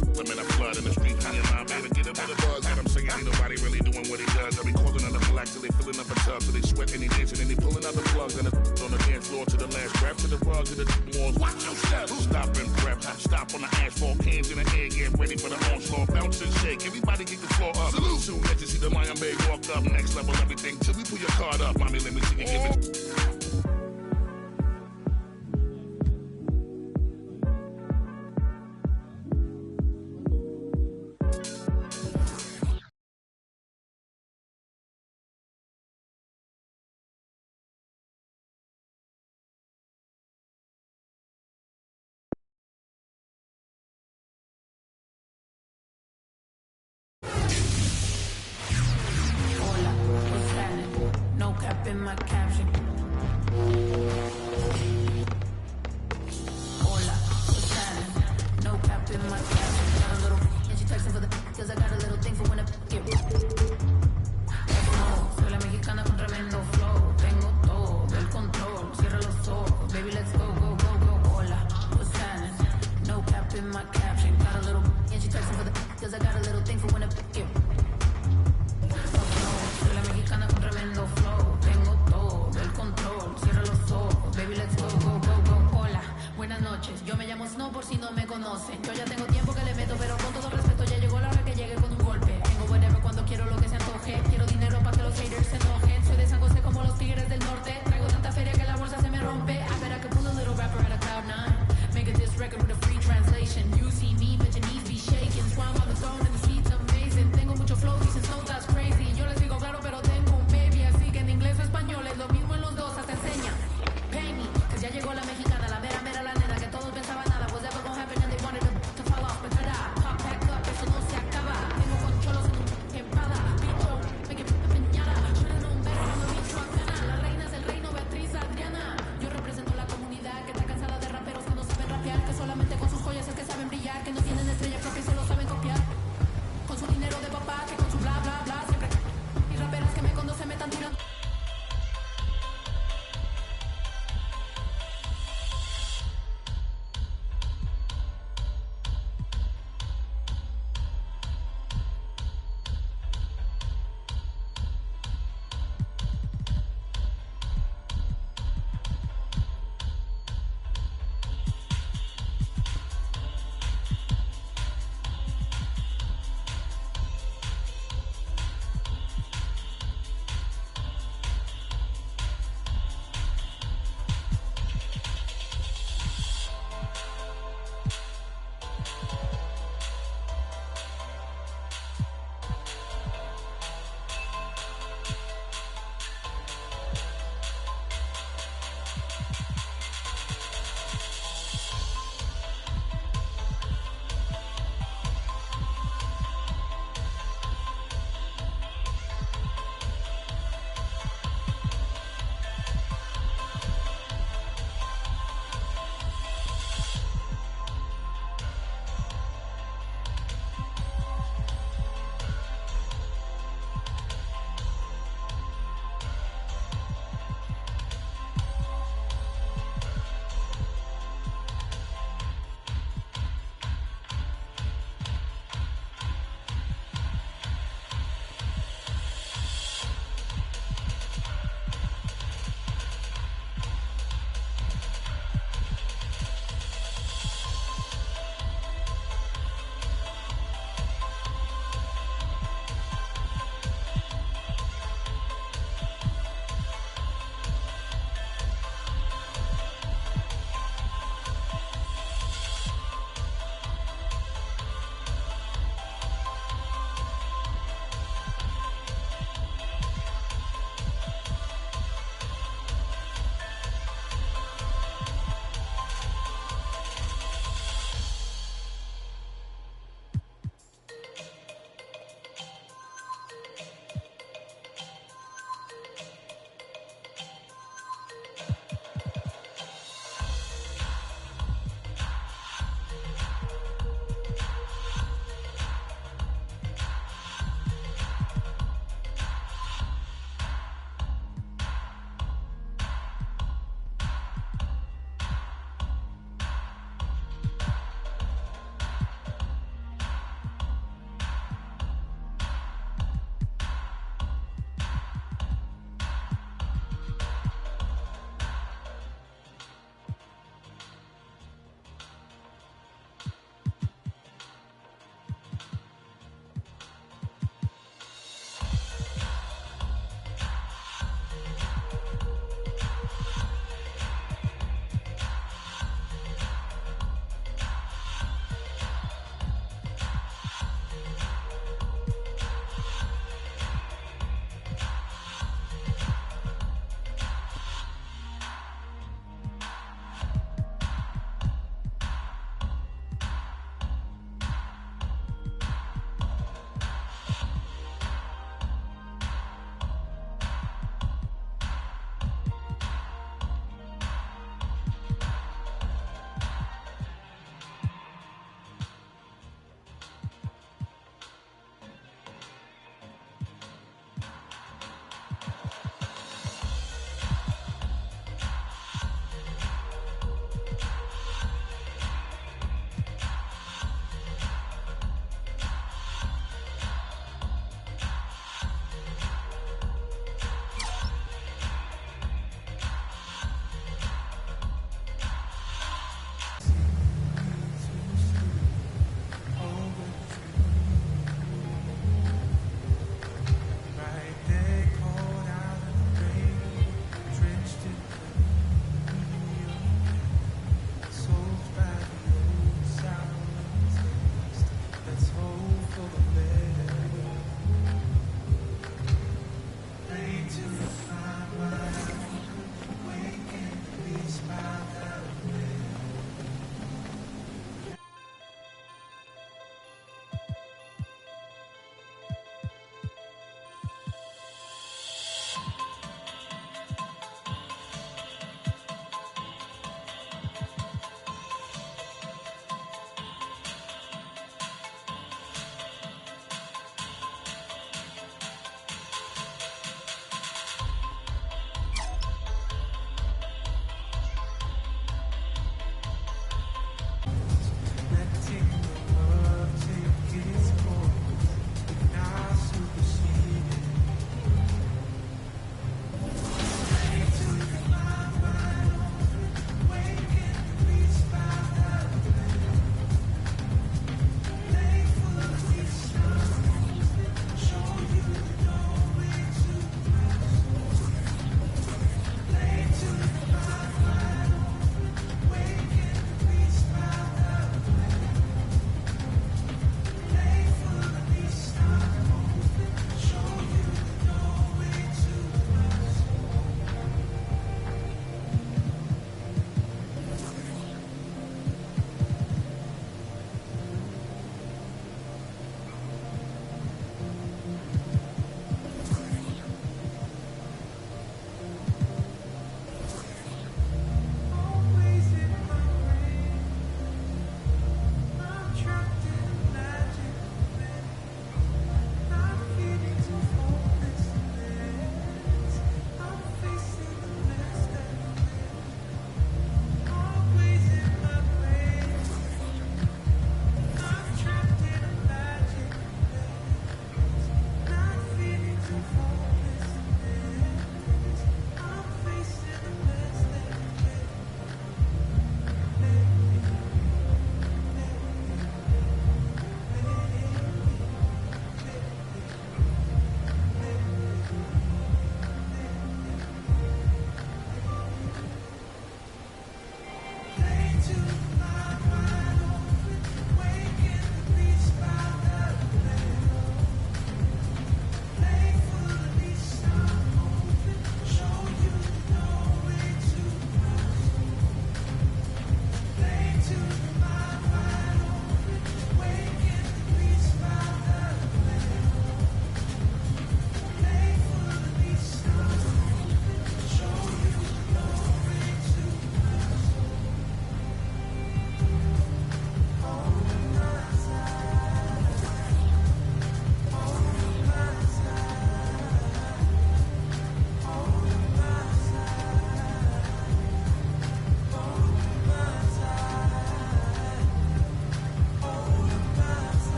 flood in the street. Me and my baby get him with a buzz that I'm singing. Ain't nobody really doing what he does. I be calling out the black till they filling up a tub, so they sweat and they dancing and they pulling out the plugs and on the dance floor to the last breath to the rug to the walls. Watch your step. Stop and prep. Stop on the asphalt, hands in the air, get ready for the onslaught. Bounce and shake. Everybody get the floor up. Salute. Soon as you see the Mayan Bay walk up, next level everything till we pull your card up. Mommy, let me see you give it. No cap in my caption. Hola, what's happening? No cap in my caption. Got a little and she texting for the cause I got a little thing for when I get. Soy la mexicana con tremendo flow. Tengo todo el control. Cierra los ojos, baby, let's go, go, go, go. Hola, what's happening? No cap in my caption. Got a little and she texting for the cause I got a little thing for when I get. Soy la mexicana con tremendo flow. Tengo todo el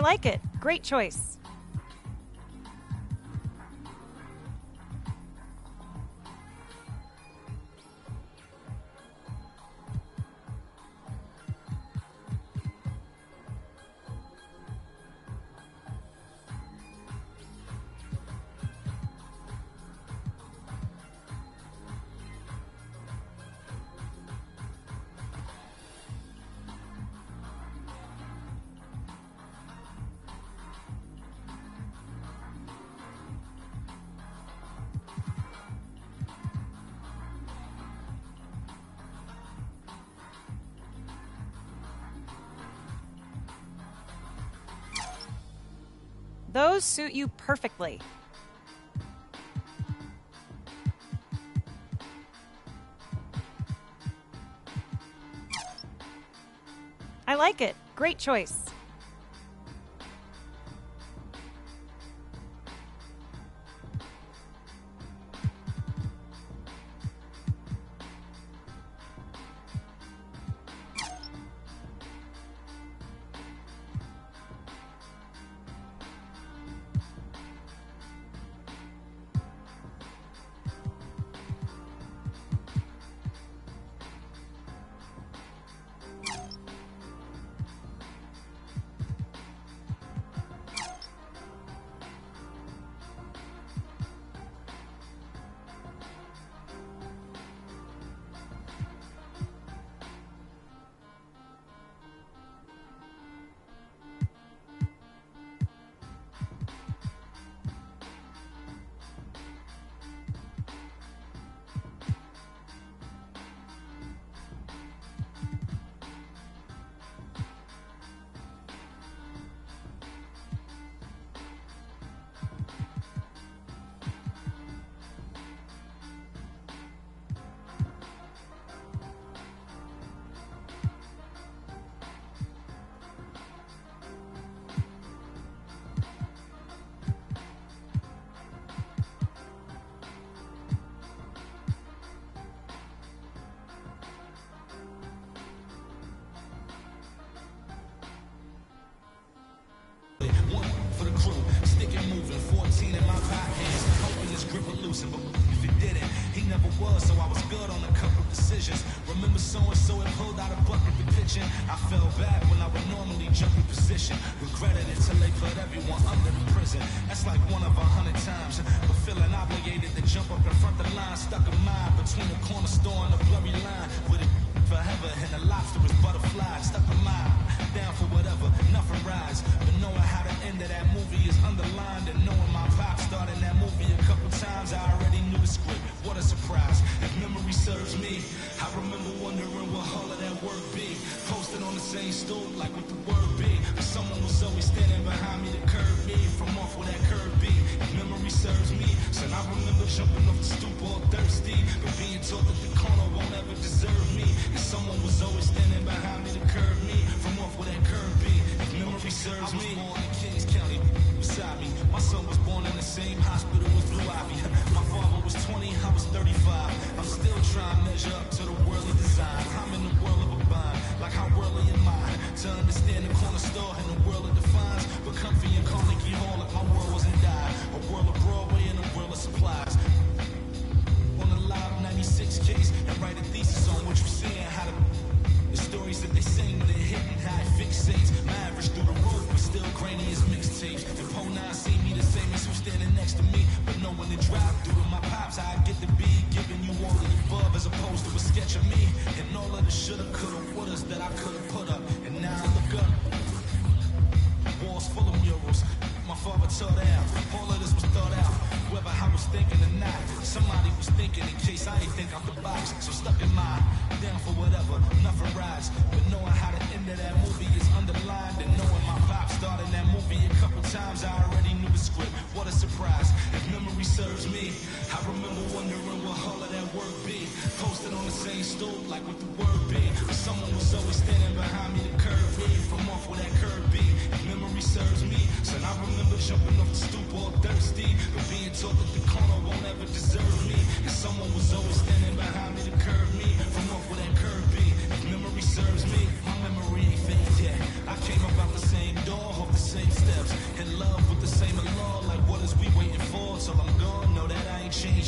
like it. Great choice. Those suit you perfectly. I like it. Great choice. Remember so-and-so and pulled out a bucket for pitching. I fell back when I would normally jump in position. Regretted it till they put everyone under the prison. That's like 1 of 100 times. But feeling obligated to jump up in front of the line. Stuck a mind between the corner store and the blurry line. With it forever and the lobster was butterfly. Stuck a mind down for whatever, nothing rides. But knowing how the end of that movie is underlined. And knowing my pop starred in that movie a couple times, I already knew the script. What a surprise. If memory serves me, I remember wondering what all of that work be. Posted on the same stool, like with the word be. But someone was always standing behind me to curb me from off where that curb be. If memory serves me, son, I remember jumping off the stoop all thirsty, but being taught that the corner won't ever deserve me. And someone was always standing behind me to curb me from off where that curb be. If memory serves me, I was born in Kings County, beside me. My son was born in the same hospital with Blue Ivy. My father was 20, I was 35. I'm still trying to measure up to the world of design. I'm in the world of a bind, like how worldly am I? To understand the corner store and the world of defines. But comfy in Carnegie Hall, like my world wasn't die. A world of Broadway and a world of supplies. On the live 96 case and write a thesis on what you're seeing, how the stories that they sing when they're hitting, how it fixates. My average through the roof, but still grainy as mixtapes. And Po 9 see me the same as who's standing next to me, but know when to drive through to my pops, how I get to be giving you all of the above as opposed to a sketch of me and all of the shoulda, coulda, wouldas that I coulda put up. And now I look up, walls full of murals. My father taught out, all of this was thought out. Whether I was thinking or not, somebody was thinking in case I ain't think out the box. So stuck in mind, down for whatever, nothing rides. But knowing how the end of that movie is underlined, and knowing my pop starred in that movie a couple times, I already knew the script. What a surprise. If memory serves me, I remember wondering what all of that work be. Posted on the same stool, like with the word be. Someone was always standing behind me to curb me from off where that curb be. If memory serves me, son, I remember jumping off the stoop all thirsty, but being taught that the corner won't ever deserve me. And someone was always standing behind me to curb me from off where that curb be. If memory serves me, my memory ain't fake yet. I came up out the same door, off the same side.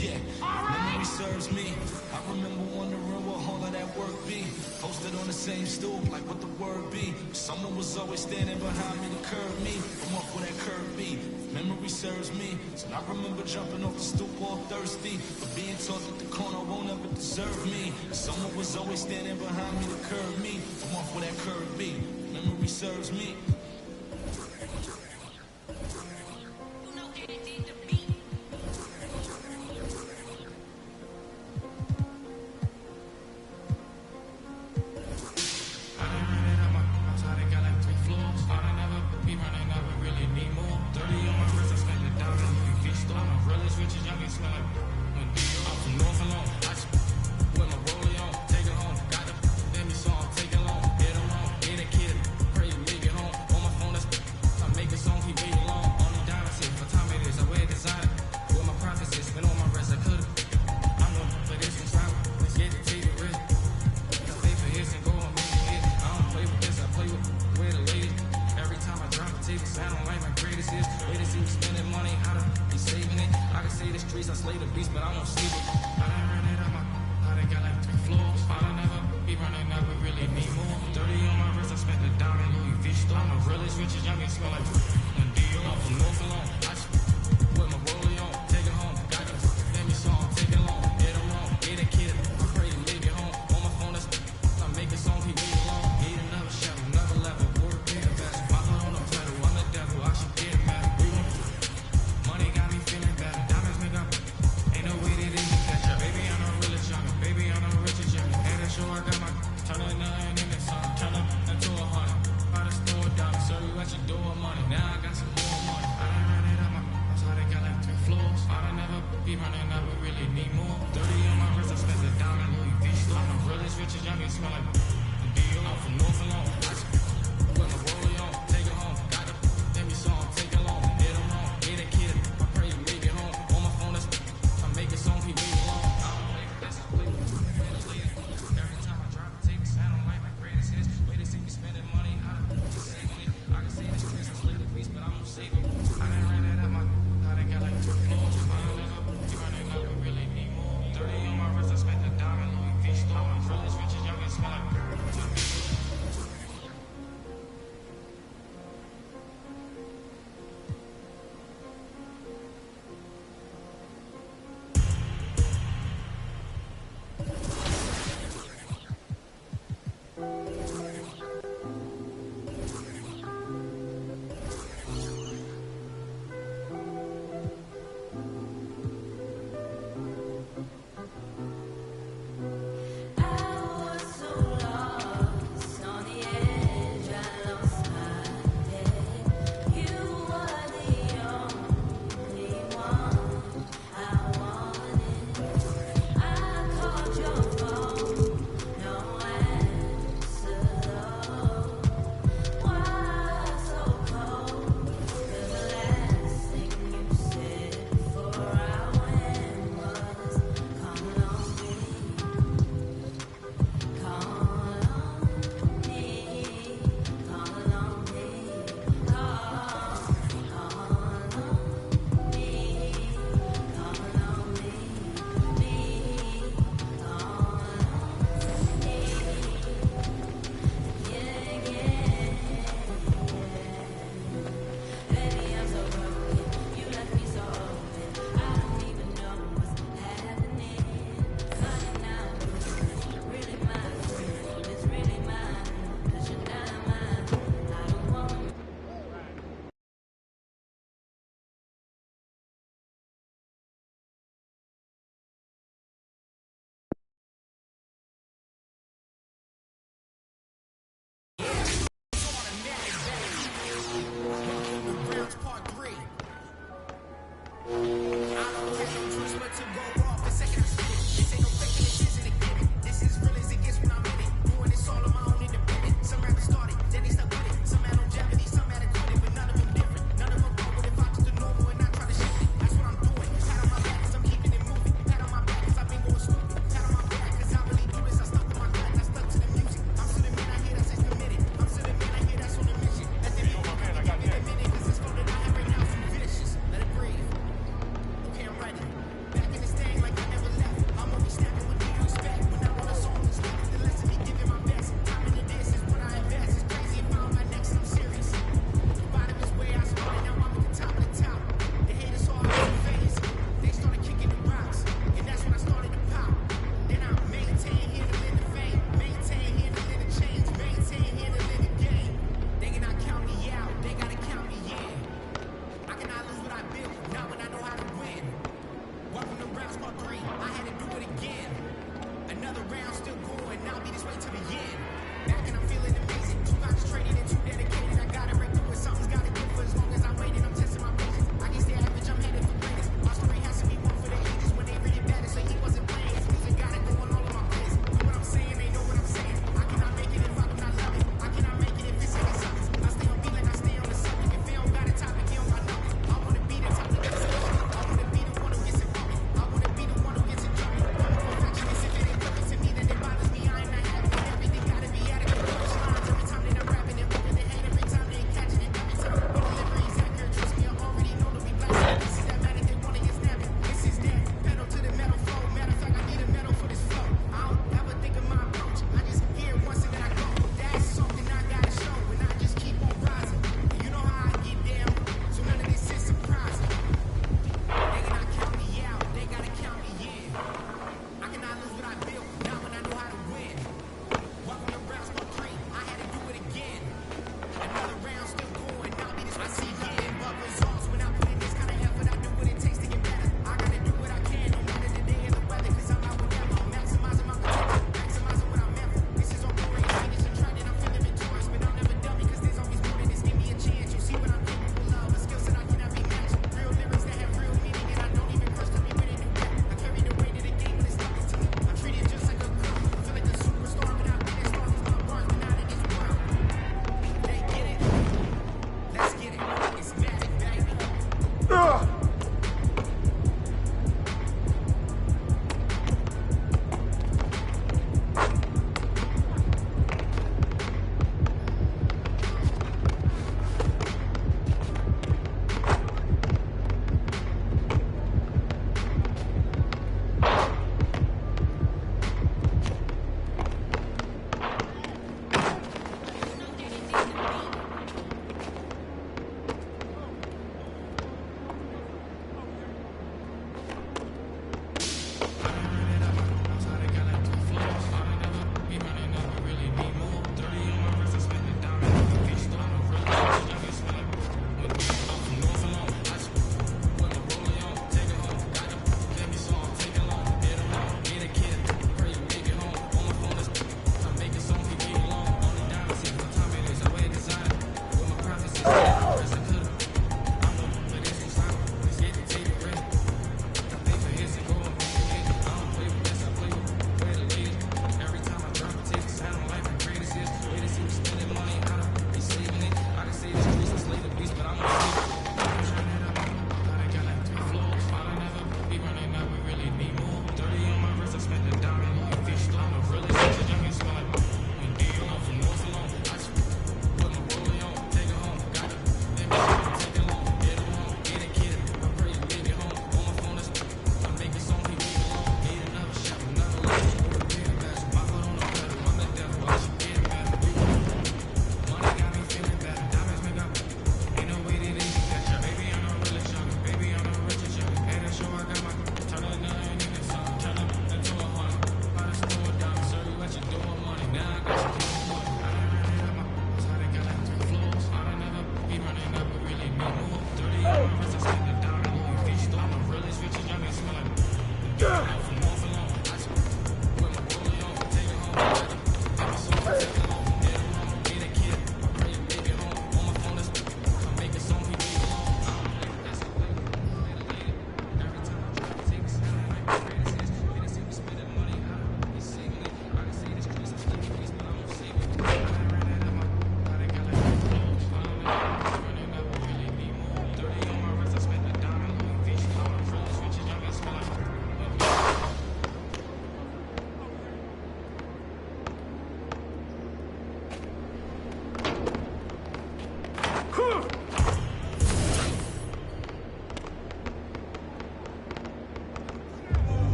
Yeah, memory serves me. I remember wondering what all of that work be. Posted on the same stool, like what the word be. Someone was always standing behind me to curb me. From off where that curve be. Memory serves me. So I remember jumping off the stoop all thirsty. But being told that the corner won't ever deserve me. Someone was always standing behind me to curb me. From off where that curve be. Memory serves me.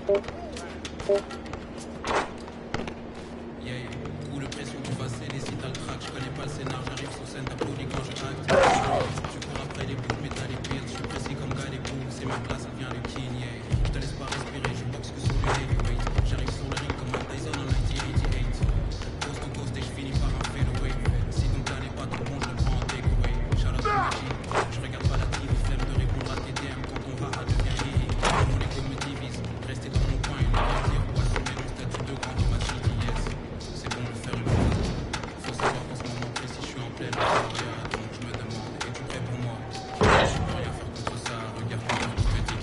Coup de pression qui va céder si t'as le crack. Je connais pas le scénar, j'arrive sur scène, t'applaudis quand je acte. Je cours après les boules, mais t'as les pires. Je suis précis comme gars des boules, c'est ma place, ça vient de King, yeah. Je te laisse pas respirer, je boxe que sur le heavyweight. J'arrive sur le ring comme Mike Tyson en 1988. Coast to coast et je finis par un fadeaway. Si ton gars n'est pas trop bon, je le prends en takeaway. Shout out to Magic, je regarde pas la TV, flemme de répondre à tes DM quand ton haha devient hihi. Mon écho me divise, rester dans mon coin, une dire ou assumer mon statut de grand comme Machidi, yes. C'est bon de faire une pause. Faut savoir qu'en ce moment précis, je suis en pleine donc je me demande, es-tu prêt pour moi? Je peux rien faire contre ça, regarde-moi, je te dis.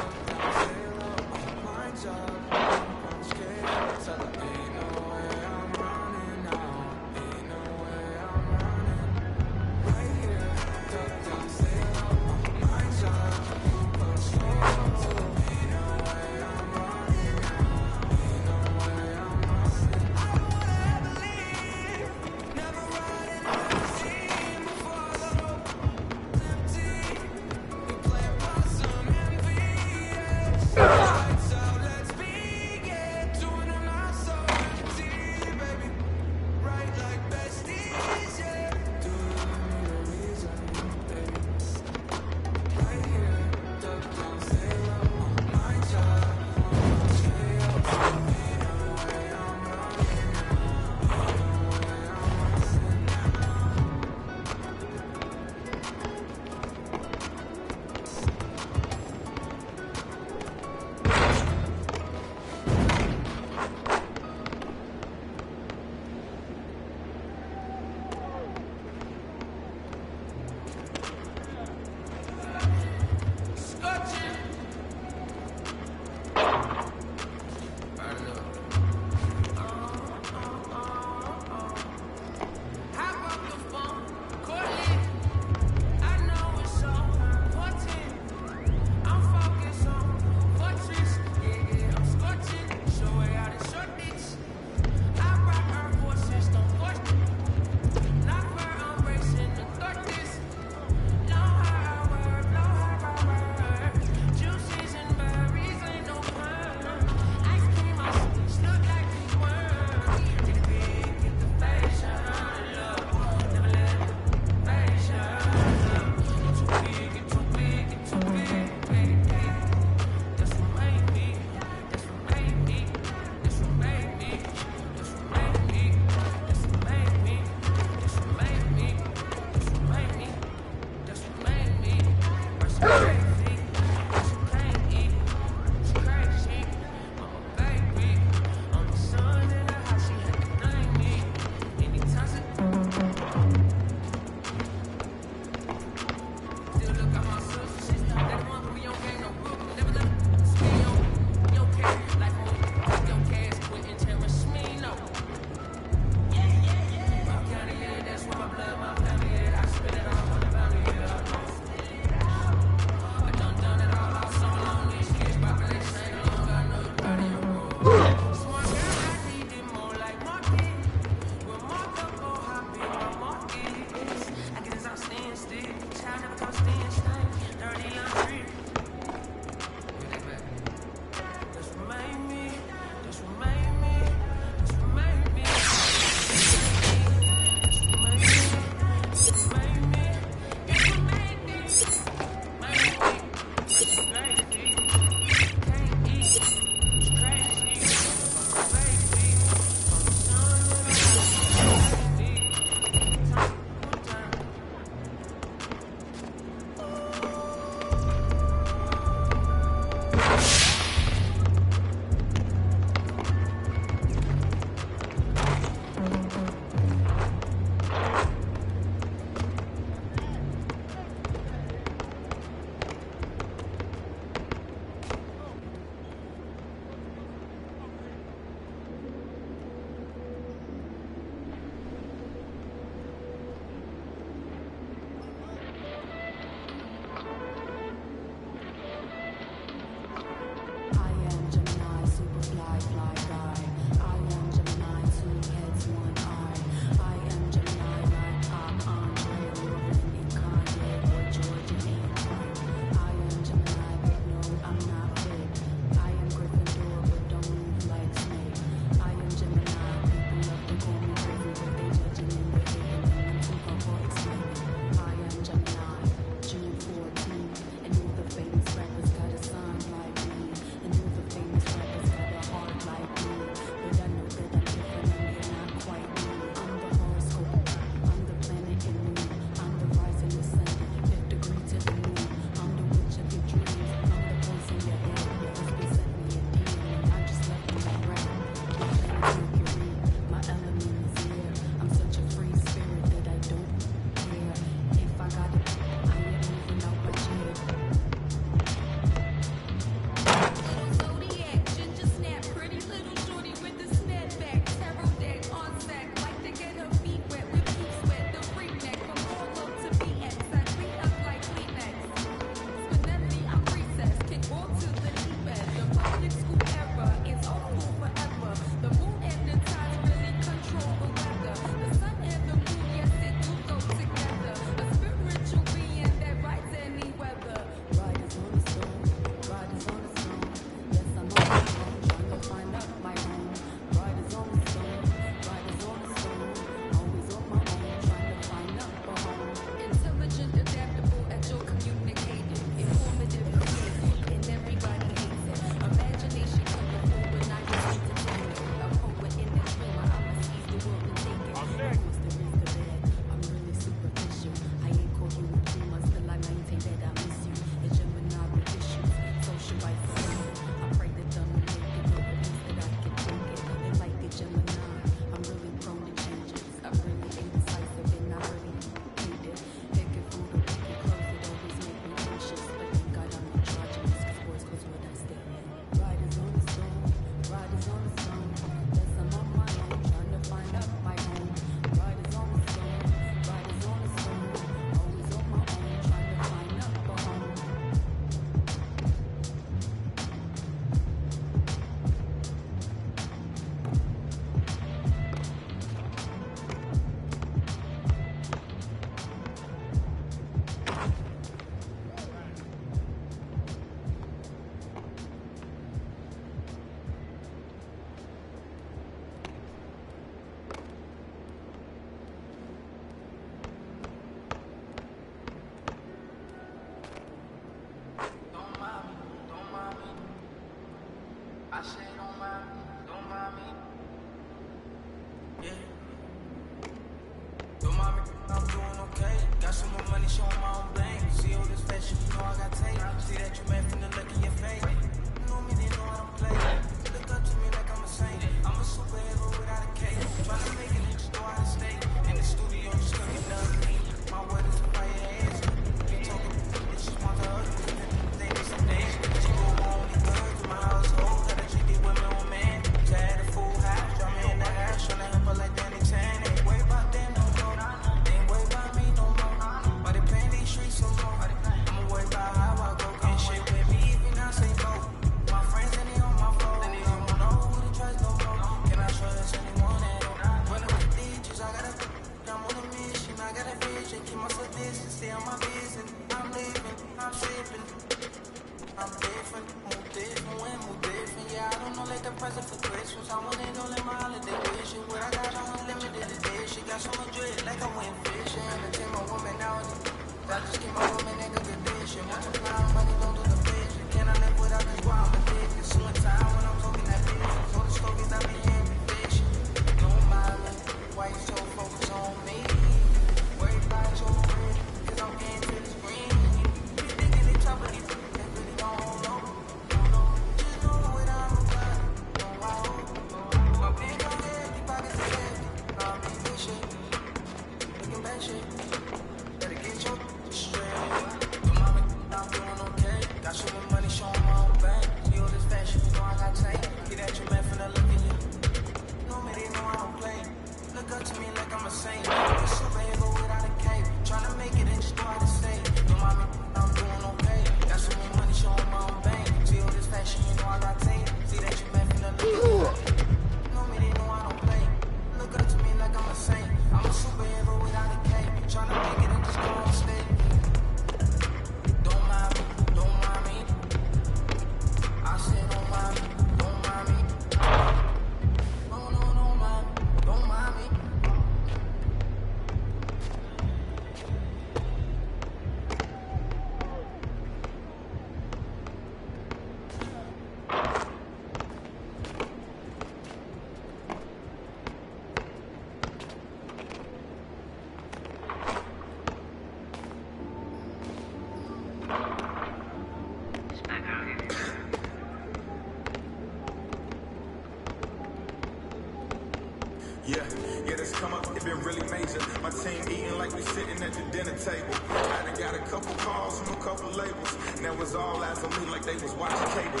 haters come up, it been really major. My team eating like we sitting at the dinner table. I done got a couple calls from a couple labels. Now it's all eyes on me like they was watching cable.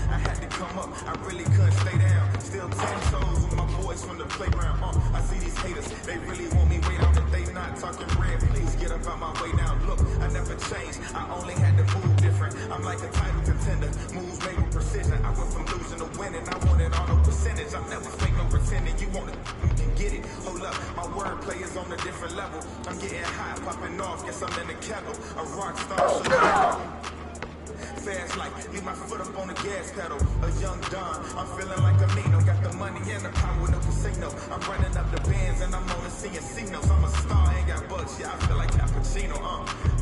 I had to come up, I really couldn't stay down. Still 10 toes with my boys from the playground. I see these haters, they really want me way down. If they not talking red, please get up out my way now. Look, I never changed, I only had to move different. I'm like a title contender, moves made with precision. I went from losing to winning, I wanted all the percentage. I'm never fake, no pretending. You want it, you can get it. Hold up, my wordplay is on a different level. I'm getting hot, popping off, guess I'm in the kettle. A rock star, fast like, leave my foot up on the gas pedal. A young Don, I'm feeling like Amino. Got the money and the power, no casino. I'm running up the bands and I'm only seeing signals. I'm a star, ain't got bucks, yeah, I feel like Cappuccino.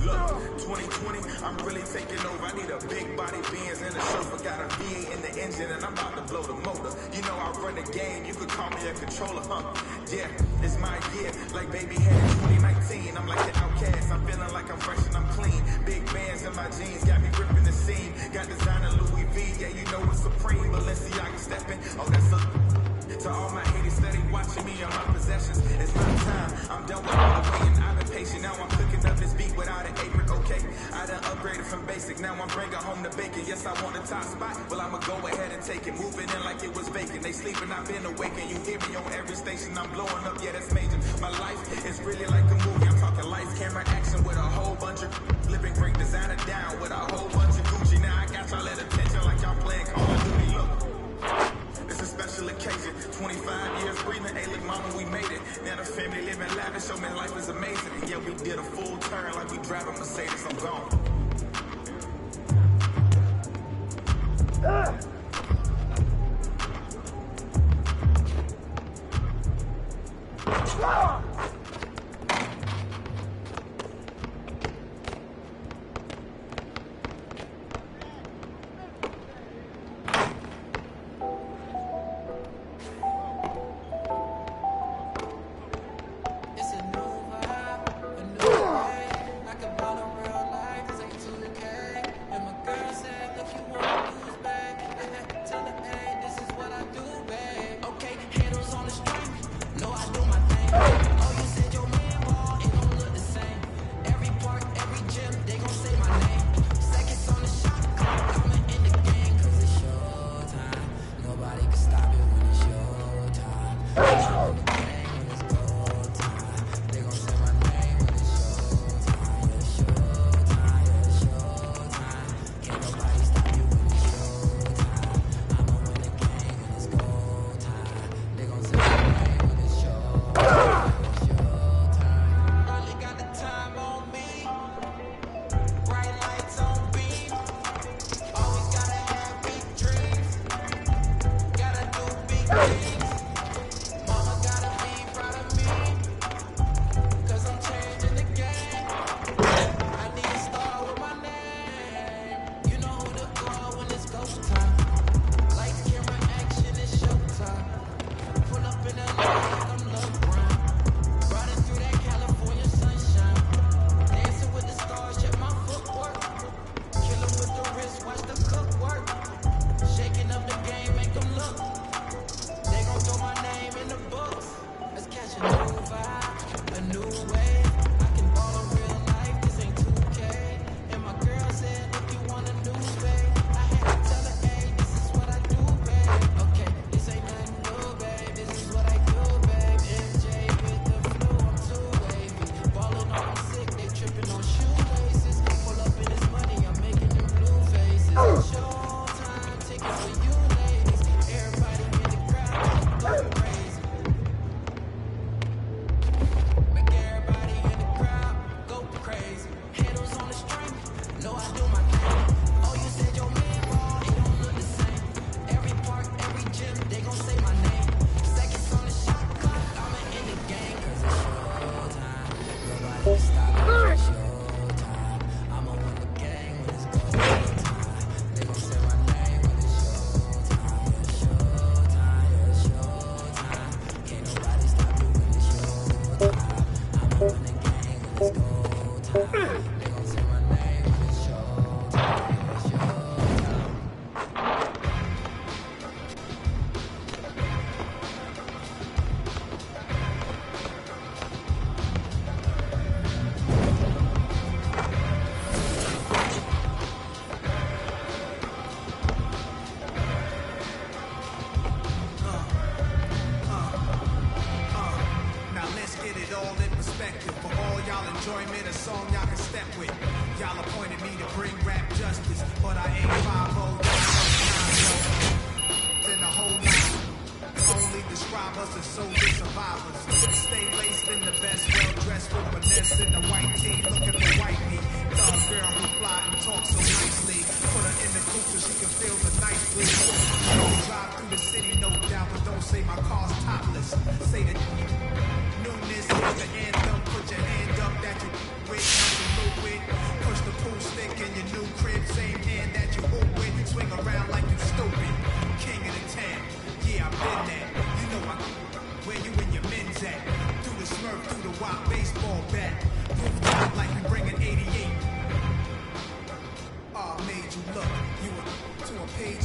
Look, 2020, I'm really taking over. I need a big body Benz and a chauffeur. Got a V8 in the engine and I'm about to blow the motor. You know I run the game, you could call me a controller, Yeah, it's my year, like baby had in 2019. I'm like the outcast, I'm feeling like I'm fresh and I'm clean. Big bands in my jeans, got me ripping the scene. Got designer Louis V, yeah, you know it's supreme. Balenciaga stepping, oh that's a... To all my haters steady watching me on my possessions. It's my time, I'm done with all the waiting. I've been patient, now I'm cooking up this beat without an apron, okay. I done upgraded from basic, now I'm bringing home the bacon. Yes, I want the top spot, well I'ma go ahead and take it. Moving in like it was vacant, they sleeping, I've been awakened. You hear me on every station, I'm blowing up, yeah that's major. My life is really like a movie, I'm talking lights, camera, action with a whole bunch of living great designer down with a whole bunch of Gucci. Now I got y'all at attention like y'all playing Call of Duty, look. It's a special occasion, 25 years breathing, hey look mama we made it. Now the family living lavish, so man life is amazing. And yeah we did a full turn like we drive a Mercedes, I'm gone. It's a new vibe, a new day, like a bottle real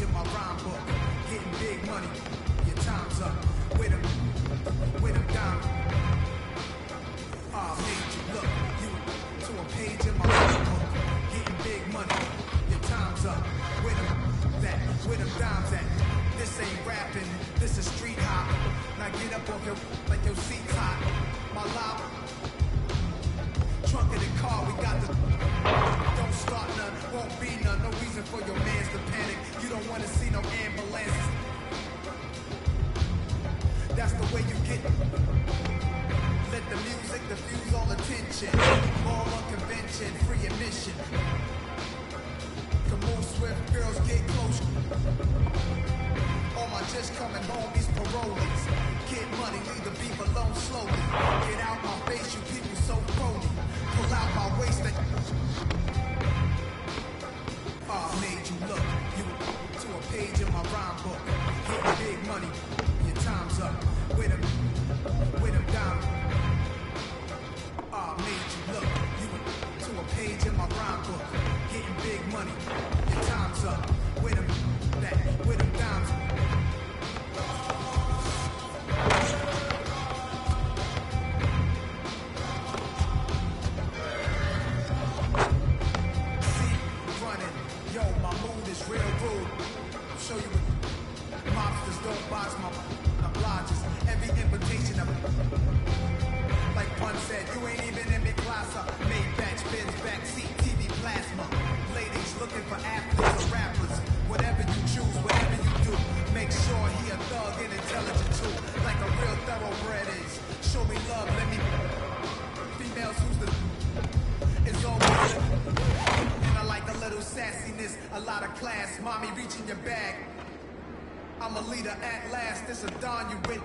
in my rhyme book. Getting big money, your time's up. With them down. I made you look. You to a page in my rhyme book. Getting big money, your time's up. With them dimes at. This ain't rapping, this is street hop. Now get up off your like your seat's hot. My lob. Trunk of the car, we got the. Don't start none, won't be none. No reason for your mans to panic. You don't want to see no ambulances. That's the way you get. Let the music diffuse all attention. All on convention, free admission. To move swift, girls get close. All my just coming homies, parolees. Get money, leave the beef alone slowly. Get out my face, you people so phony. Pull out my waist and I made you look. You to a page in my rhyme book. Getting big money, your time's up. With them down. I made you look. You to a page in my rhyme book. Getting big money, your time's up. With them down. Real rude. Show you what mobsters don't box my obliges. Every invitation of like one said, you ain't even in mid class. Made batch bins, backseat, TV plasma. Ladies looking for athletes or rappers. Whatever you choose, whatever you do, make sure he a thug and intelligent too. Like a real thoroughbred is. Show me love, let me. Females who's the. It's always. I like a little sassiness, a lot of class. Mommy, reach in your bag. I'm a leader at last. This a dawn you with.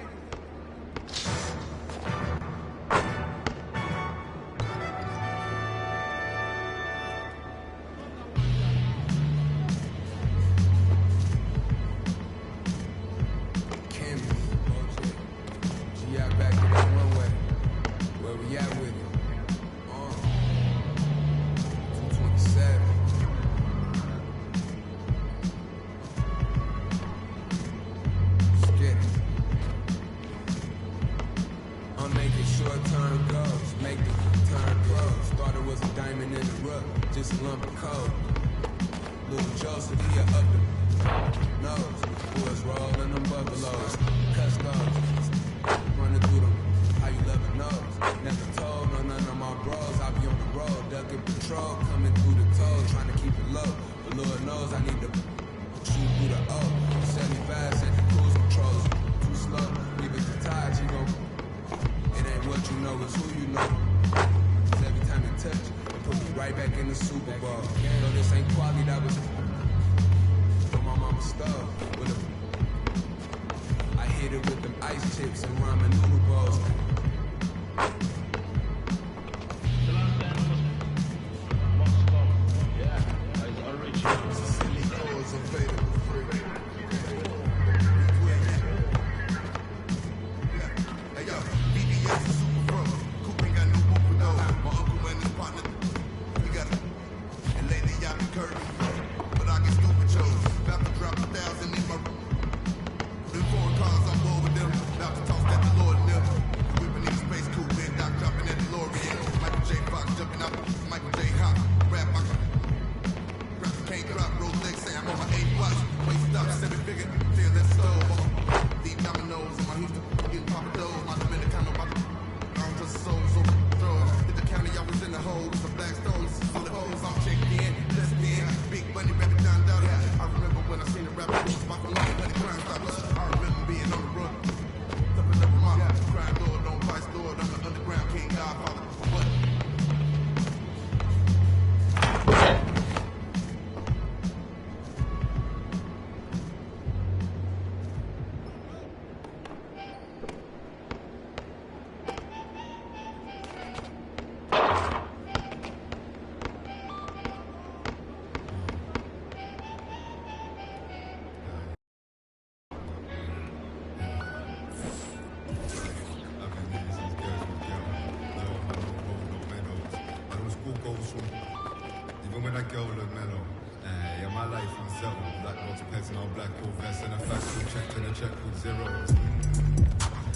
Pez and all black cool vest and a fast food check and a check with zeros.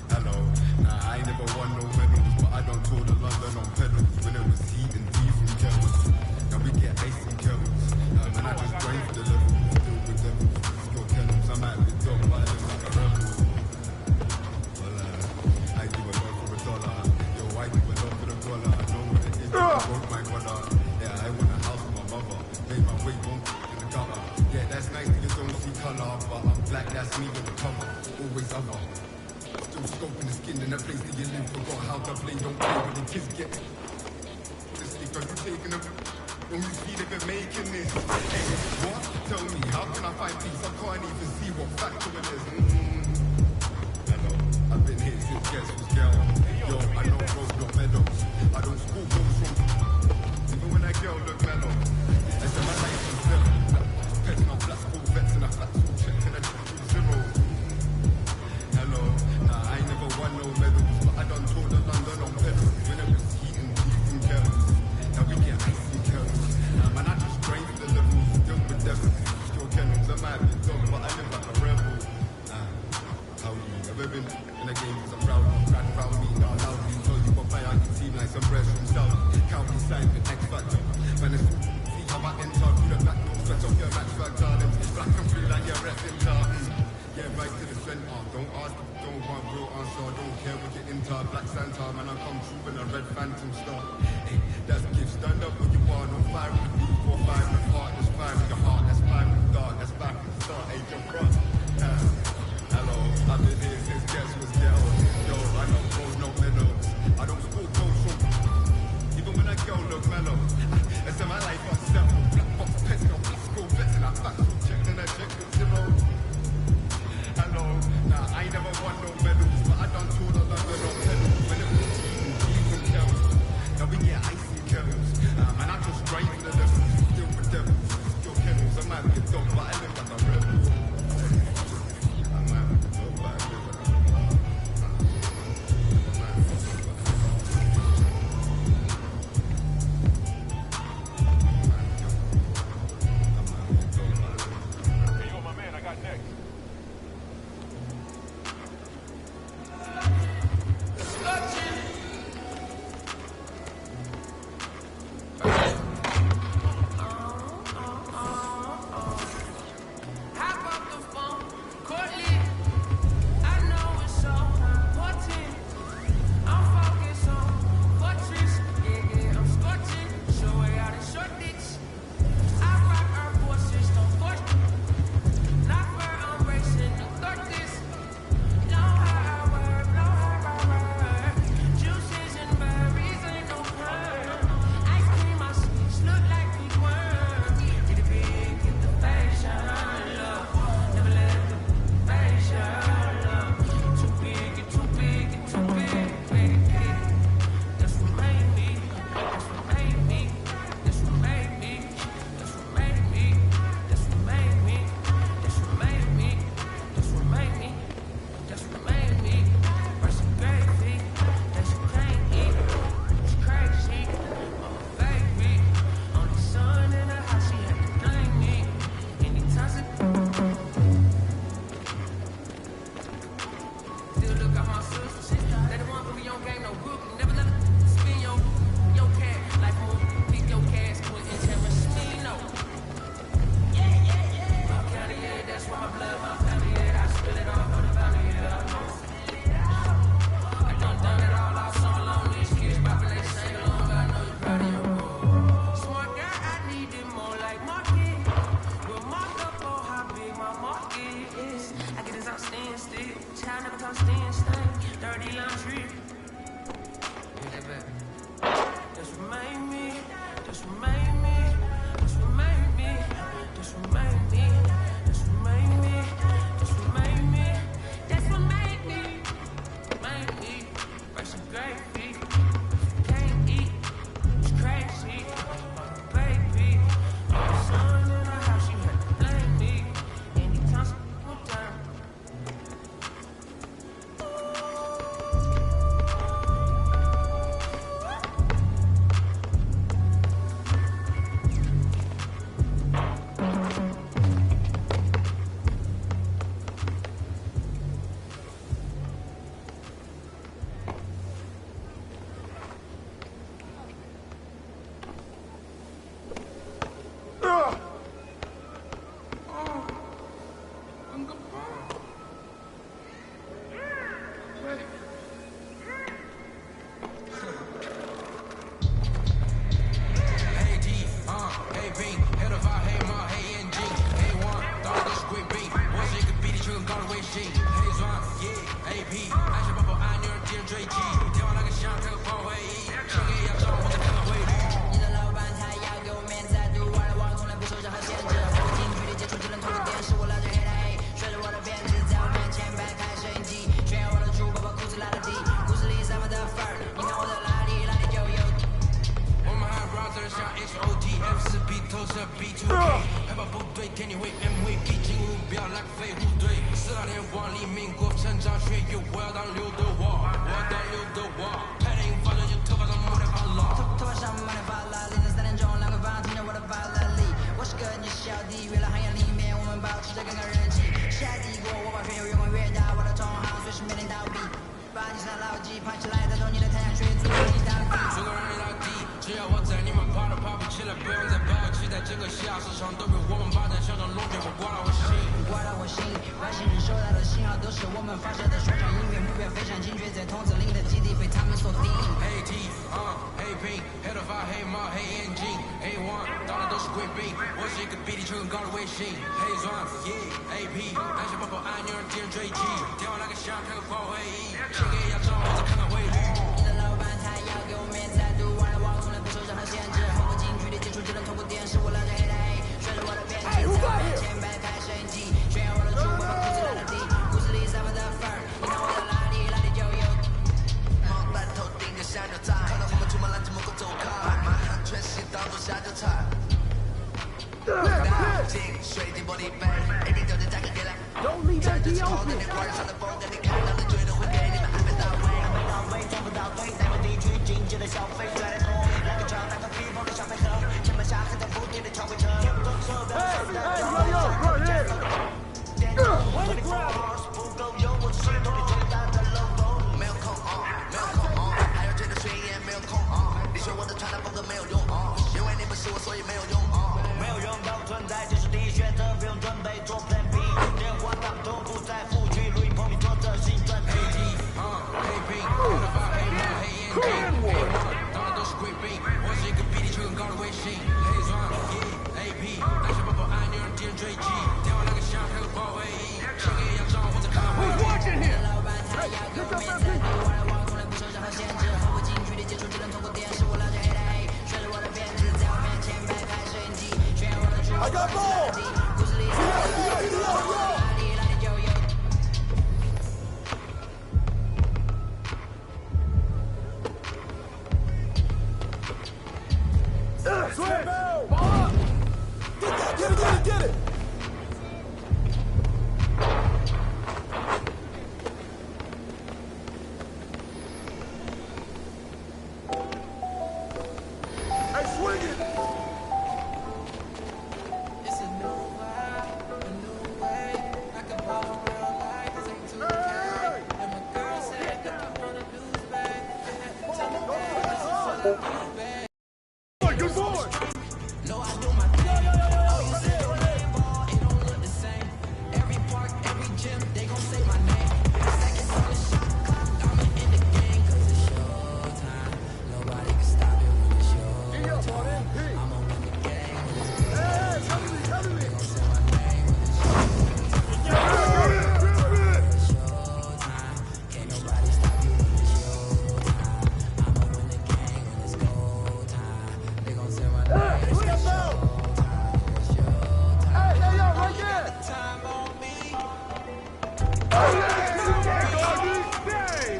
Hello, nah, I ain't never won no medals, but I don't tour the London on pedals. When it was heat and tea from Kells. Now we get ice from Kells. Man, I just grind for the level, still with devils. Still kennels, I'm at the top, but I live like a rebel. Well, I give a lot for $1. Yo, I give a lot for the dollar. I know what it is, I broke my brother. Yeah, I want a house for my mother. Made my way won't in the gutter. Yeah, that's nice to get don't see color, but I'm black, that's me with the cover. Always other. Still scoping the skin in that place that you live. Forgot how to play, don't play when the kids get. Just because you're taking them. Only see they've been making this. Hey, what? Tell me, how can I find peace? I can't even see what factor it is. Hello, I've been here since Guess was girl. Yo, I know road, no meadows. I don't school goes from. Even when that girl look mellow. I said my life is zero. Pets on black school vets and a flat school check and a zero. Hello, nah, I ain't never won no medals, but I done tour the London on pedals. When it was heat and deep and girls. Now we get ice and girls. Man, I just train for the levels, still with devils. Still kennels, I might be dog, but I live like a rebel. How you ever been in a game cause I'm proud? Proud about me, not loudly. Tell you what I can see like some breath from South. County sign with X Factor. Man, it's see how I enter. Do the back door, stretch off your match back talent. Black and free like your rep in car. Yeah, right to the center. Don't ask, don't want real answer. Don't care what you're into. Black Santa, man, I come true in a red phantom star. Hey, that's gift. Stand up when you are on fire with me. 4 5 with heart, that's fire with your heart, that's fire with dark, that's fire with the start. Hey, jump front. Hello, I've been here since Guess was girl. Yo, I don't hold no medals. I don't school goals from. Even when I go look mellow. I said my life unsettled. Black box pets, no black school vets, and I back school check and I check with zero. Hello, nah, I ain't never won no medals, but I done tour the London on pedals. When it was deep and Kells. Now we get ice and Kells. Man, I just grind for the levels, still with devils. Still kennels, I might be a dog, but I live like a rebel. I might be a dog, but I live like a rebel. 病，我是一个比你却更高的微信。黑钻，AP，安全包包按钮让敌人追击，天王那个像开个炮会议，钱给要账我再看看汇率。你的老板他要给我面子，对我来往从来不受任何限制，我近距离接触就能透过电视，我了解黑的黑，随着我的辫子在我面前摆开摄影机，炫耀我的猪宝宝裤子拉得低，故事里散发的范儿，你看我的哪里就有。我们还 brother 像 HOT，F4B 投射 B2K， 害怕部队天天会 MVP 进入不要来个废物队，4大天王黎明过成长学友，我要当刘德华，我要当刘德华，拍电影发生就头发上没得发蜡，头发上没得发蜡，凌晨3点钟2个房听着我的法拉利，我是个你小弟，娱乐行业里面我们保持着杠杆人气，下帝国我把全球越滚越大，我的同行随时面临倒闭，把你上牢记，爬起来带动你的太阳穴，足够你倒地，足够让你倒地，只要我在你们爬都爬不起来，不用再抱期待整个下市场都被我们发展像种龙卷风刮到我心，刮到我心，外星人收到的信号都是我们发射的旋转音乐，目标非常精确，在筒子林的基地被他们锁定。黑 T 黑屏，黑头发黑帽黑眼镜，黑王当然都是贵宾，我是一个比你却更高的微信，黑钻AP， 安全包包按钮让敌人追击，天王那个像开个炮会议，钱给要账我再看看汇率。你的老板他要给我面子，对我来往从来不受任何限制，我近距离接触就能透过电视，我了解黑的黑，随着我的辫子在我面前摆开摄影机，炫耀我的猪宝宝裤子拉得低，故事里散发的范儿，你看我的哪里就有。猛弹头顶个小牛仔，看到我们出门拦着门口走开，满汉全席当做下酒菜。大镜水晶玻璃杯 ，A B 条件价格给了。站着之后那天花园上的风跟你看到的绝对会给你们安排到位，安排到位，从不到位，台湾地区经济的消费，拽来后面来个桥，打个披风的小配合，前门下黑在不停的超回车，手的手的脚，电动24 hours 不够用，我是动力最大的 logo， 没有空没有空还有这个宣言没有空你学我的传达风格没有用因为你不是我，所以没有用没有用到存在，这是第一选择，不用准备做 plan B， 电话打不通不再复聚，录音棚里做着新专辑。黑屏，黑头发黑帽黑眼镜，黑王当然都是贵宾，我是一个比你却更高的微信，黑钻AP， 安全包包按钮让敌人追击，天王那个像开个炮会议，钱给要账我再看看汇率。老板他要给我面子，对我来往从来不受任何限制，我近距离接触就能透过电视，我了解黑的黑，随着我的辫子在我面前摆开摄影机，炫耀我的猪宝宝裤子拉得低，故事里散发的范儿，你看我的哪里就有。Sweet! Ball up! Get it! Hey, swing it! It's a new vibe, a new way. I can ball around like this ain't 2K. And my girl said that you wanna lose, babe. I had to tell her, babe, this is what I do, babe. Good boy! No, I do my thing. Oh, you said your name, ball, it don't look the same. Every park, every gym, they gon' say my name. Seconds on the shot clock, I'm in the game, 'cause it's showtime. Nobody can stop it when it's showtime. I'ma win the game when it's go time. They gon' say my name when it's showtime. Can't nobody stop you when it's showtime. I'ma win the game when it's go time. They gon' say my name when it's showtime. It's showtime. Hey, yo, right You got there! the time on me.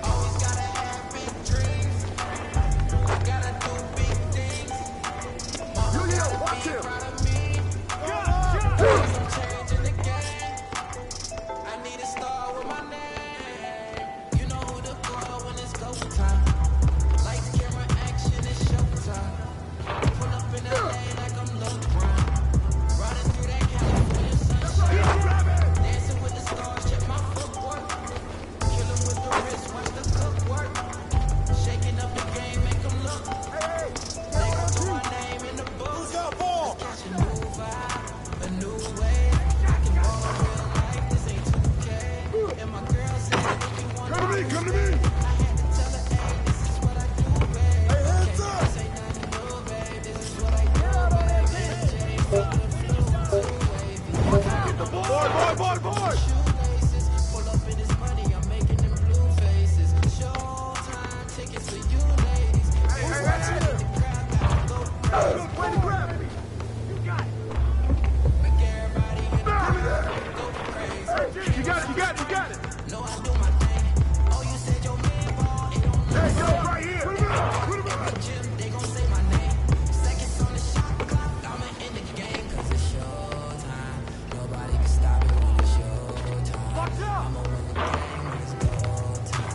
Always gotta have big dreams. Gotta do big things. Mama gotta be proud of me. Cause I'm changing the game. I need a star with my name. You know who to call when it's go time. Lights, camera, action, it's showtime. Pull up in LA like I'm LeBron. Riding through that California sunshine. Dancing with the stars, check my footwork. Killing with the wrist, watch the cook work. Shaking up the game, make them look. They gon' throw my name in the book. Let's catch a new vibe, a new way. I can ball real life, this ain't 2K. And my girl said, if you want Come to me, come to me! I had to tell her, hey, this is what I do, babe. Hey, hands up! This ain't nothing new, babe. This is what I do, babe. It's J for the flu, too wavy. Boy! Board, board! Pull up in this money, I'm making them blue faces. Showtime tickets for you ladies. Who's watching it? Way to grab me! You got it! Make everybody in the crowd go crazy. You got it, you got it, you got it! No, I do my thing. Oh, you said your man ball, it don't matter. Hey, yo, right here! Put him out! Put him out! Gym, they gon' say my name. Seconds on the shot clock, I'ma end the game. Cause it's showtime. Nobody can stop it when it's showtime. Watch out! I'ma win the game when it's go time.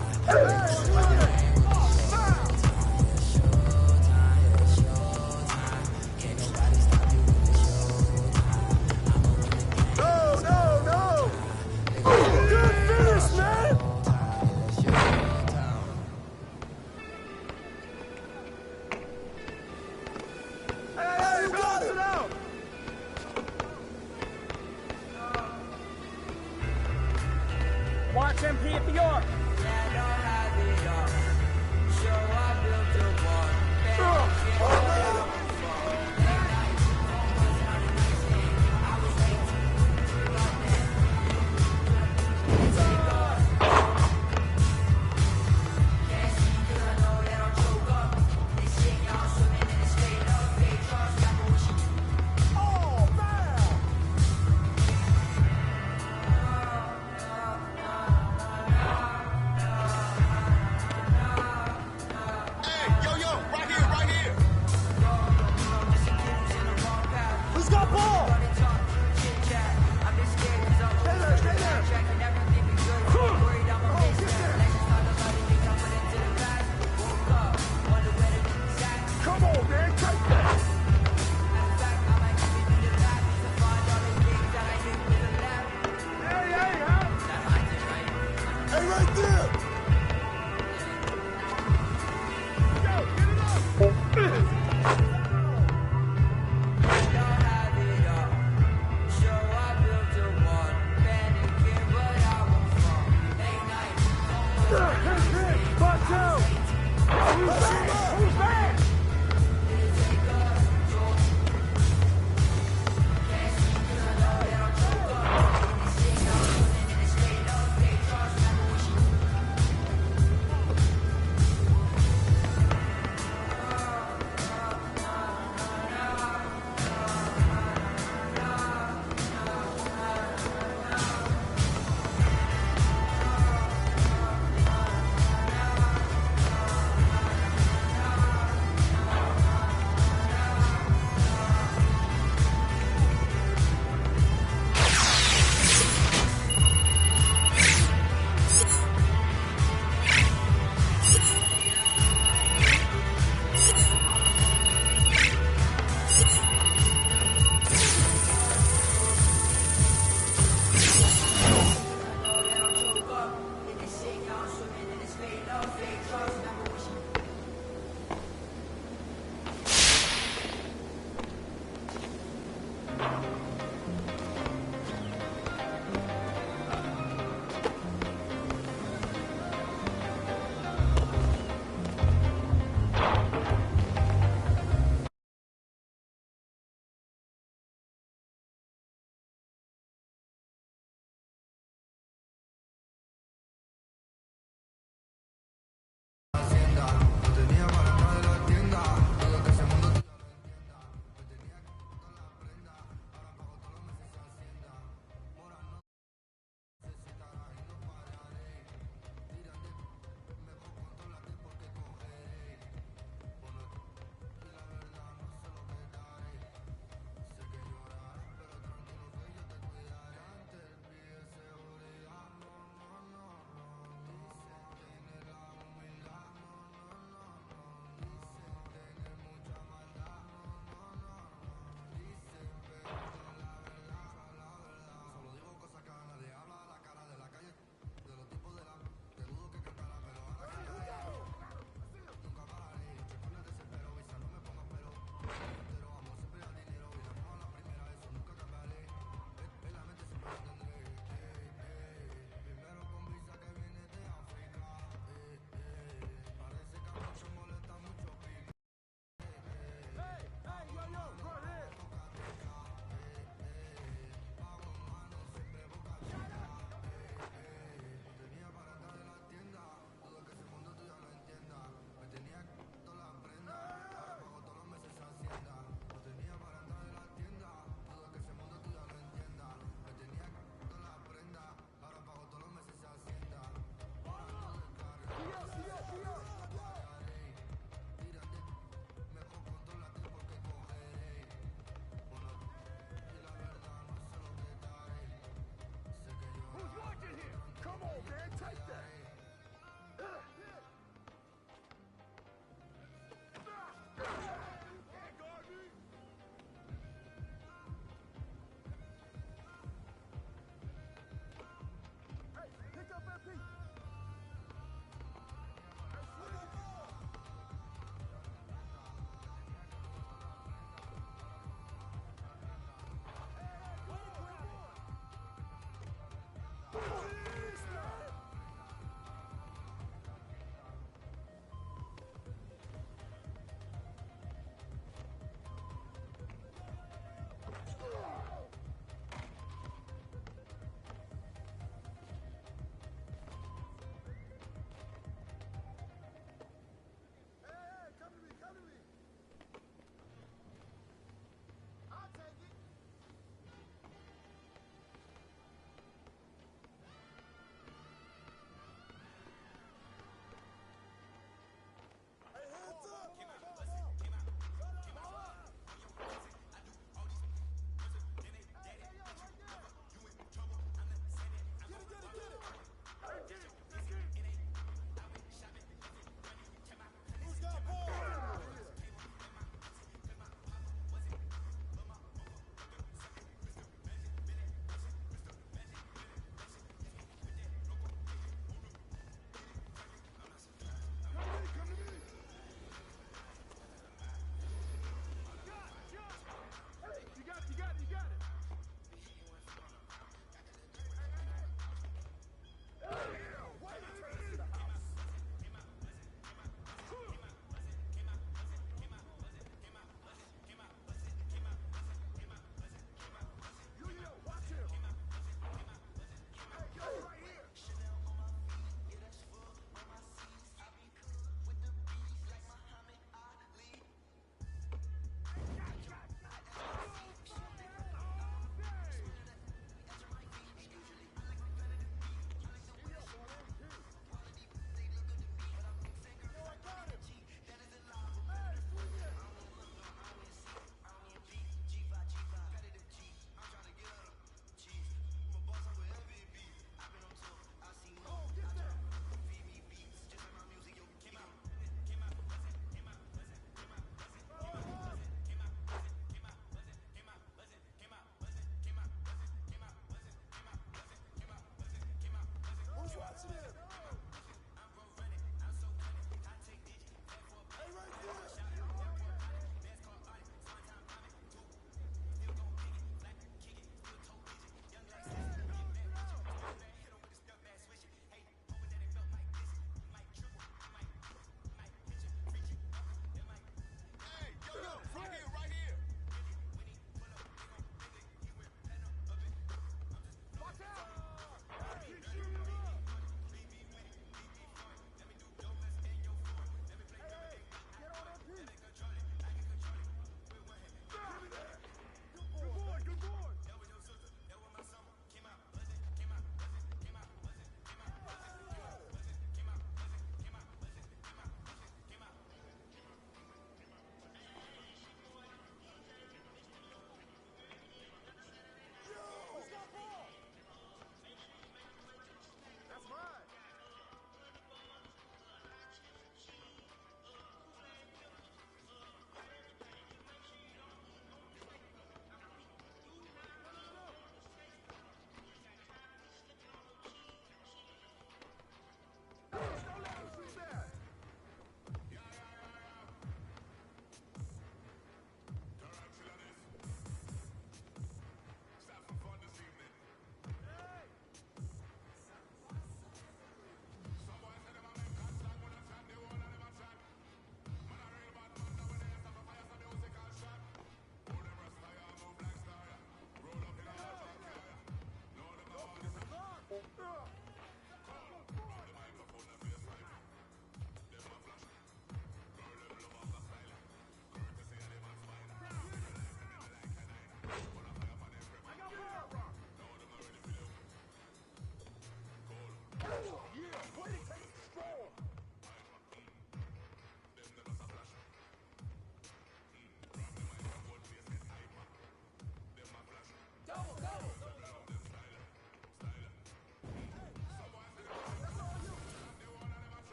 Watch MP at the yard. Who's got ball? Come on, man, take that. Hey, right there. Who's back?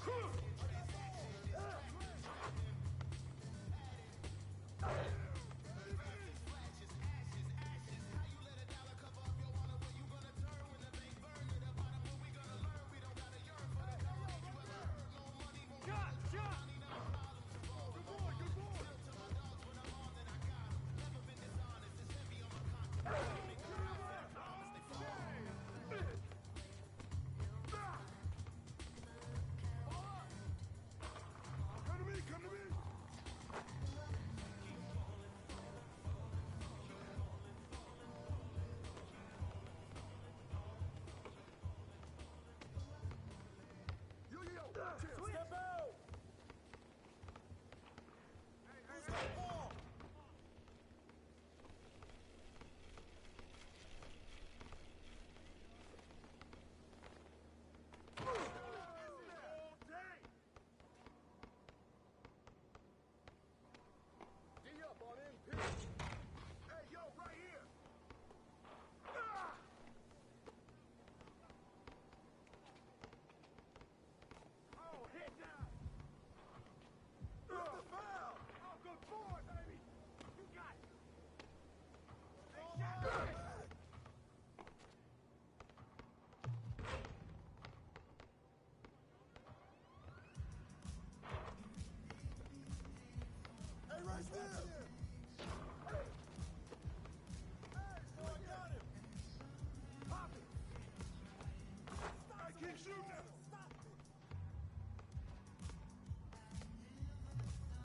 Huh.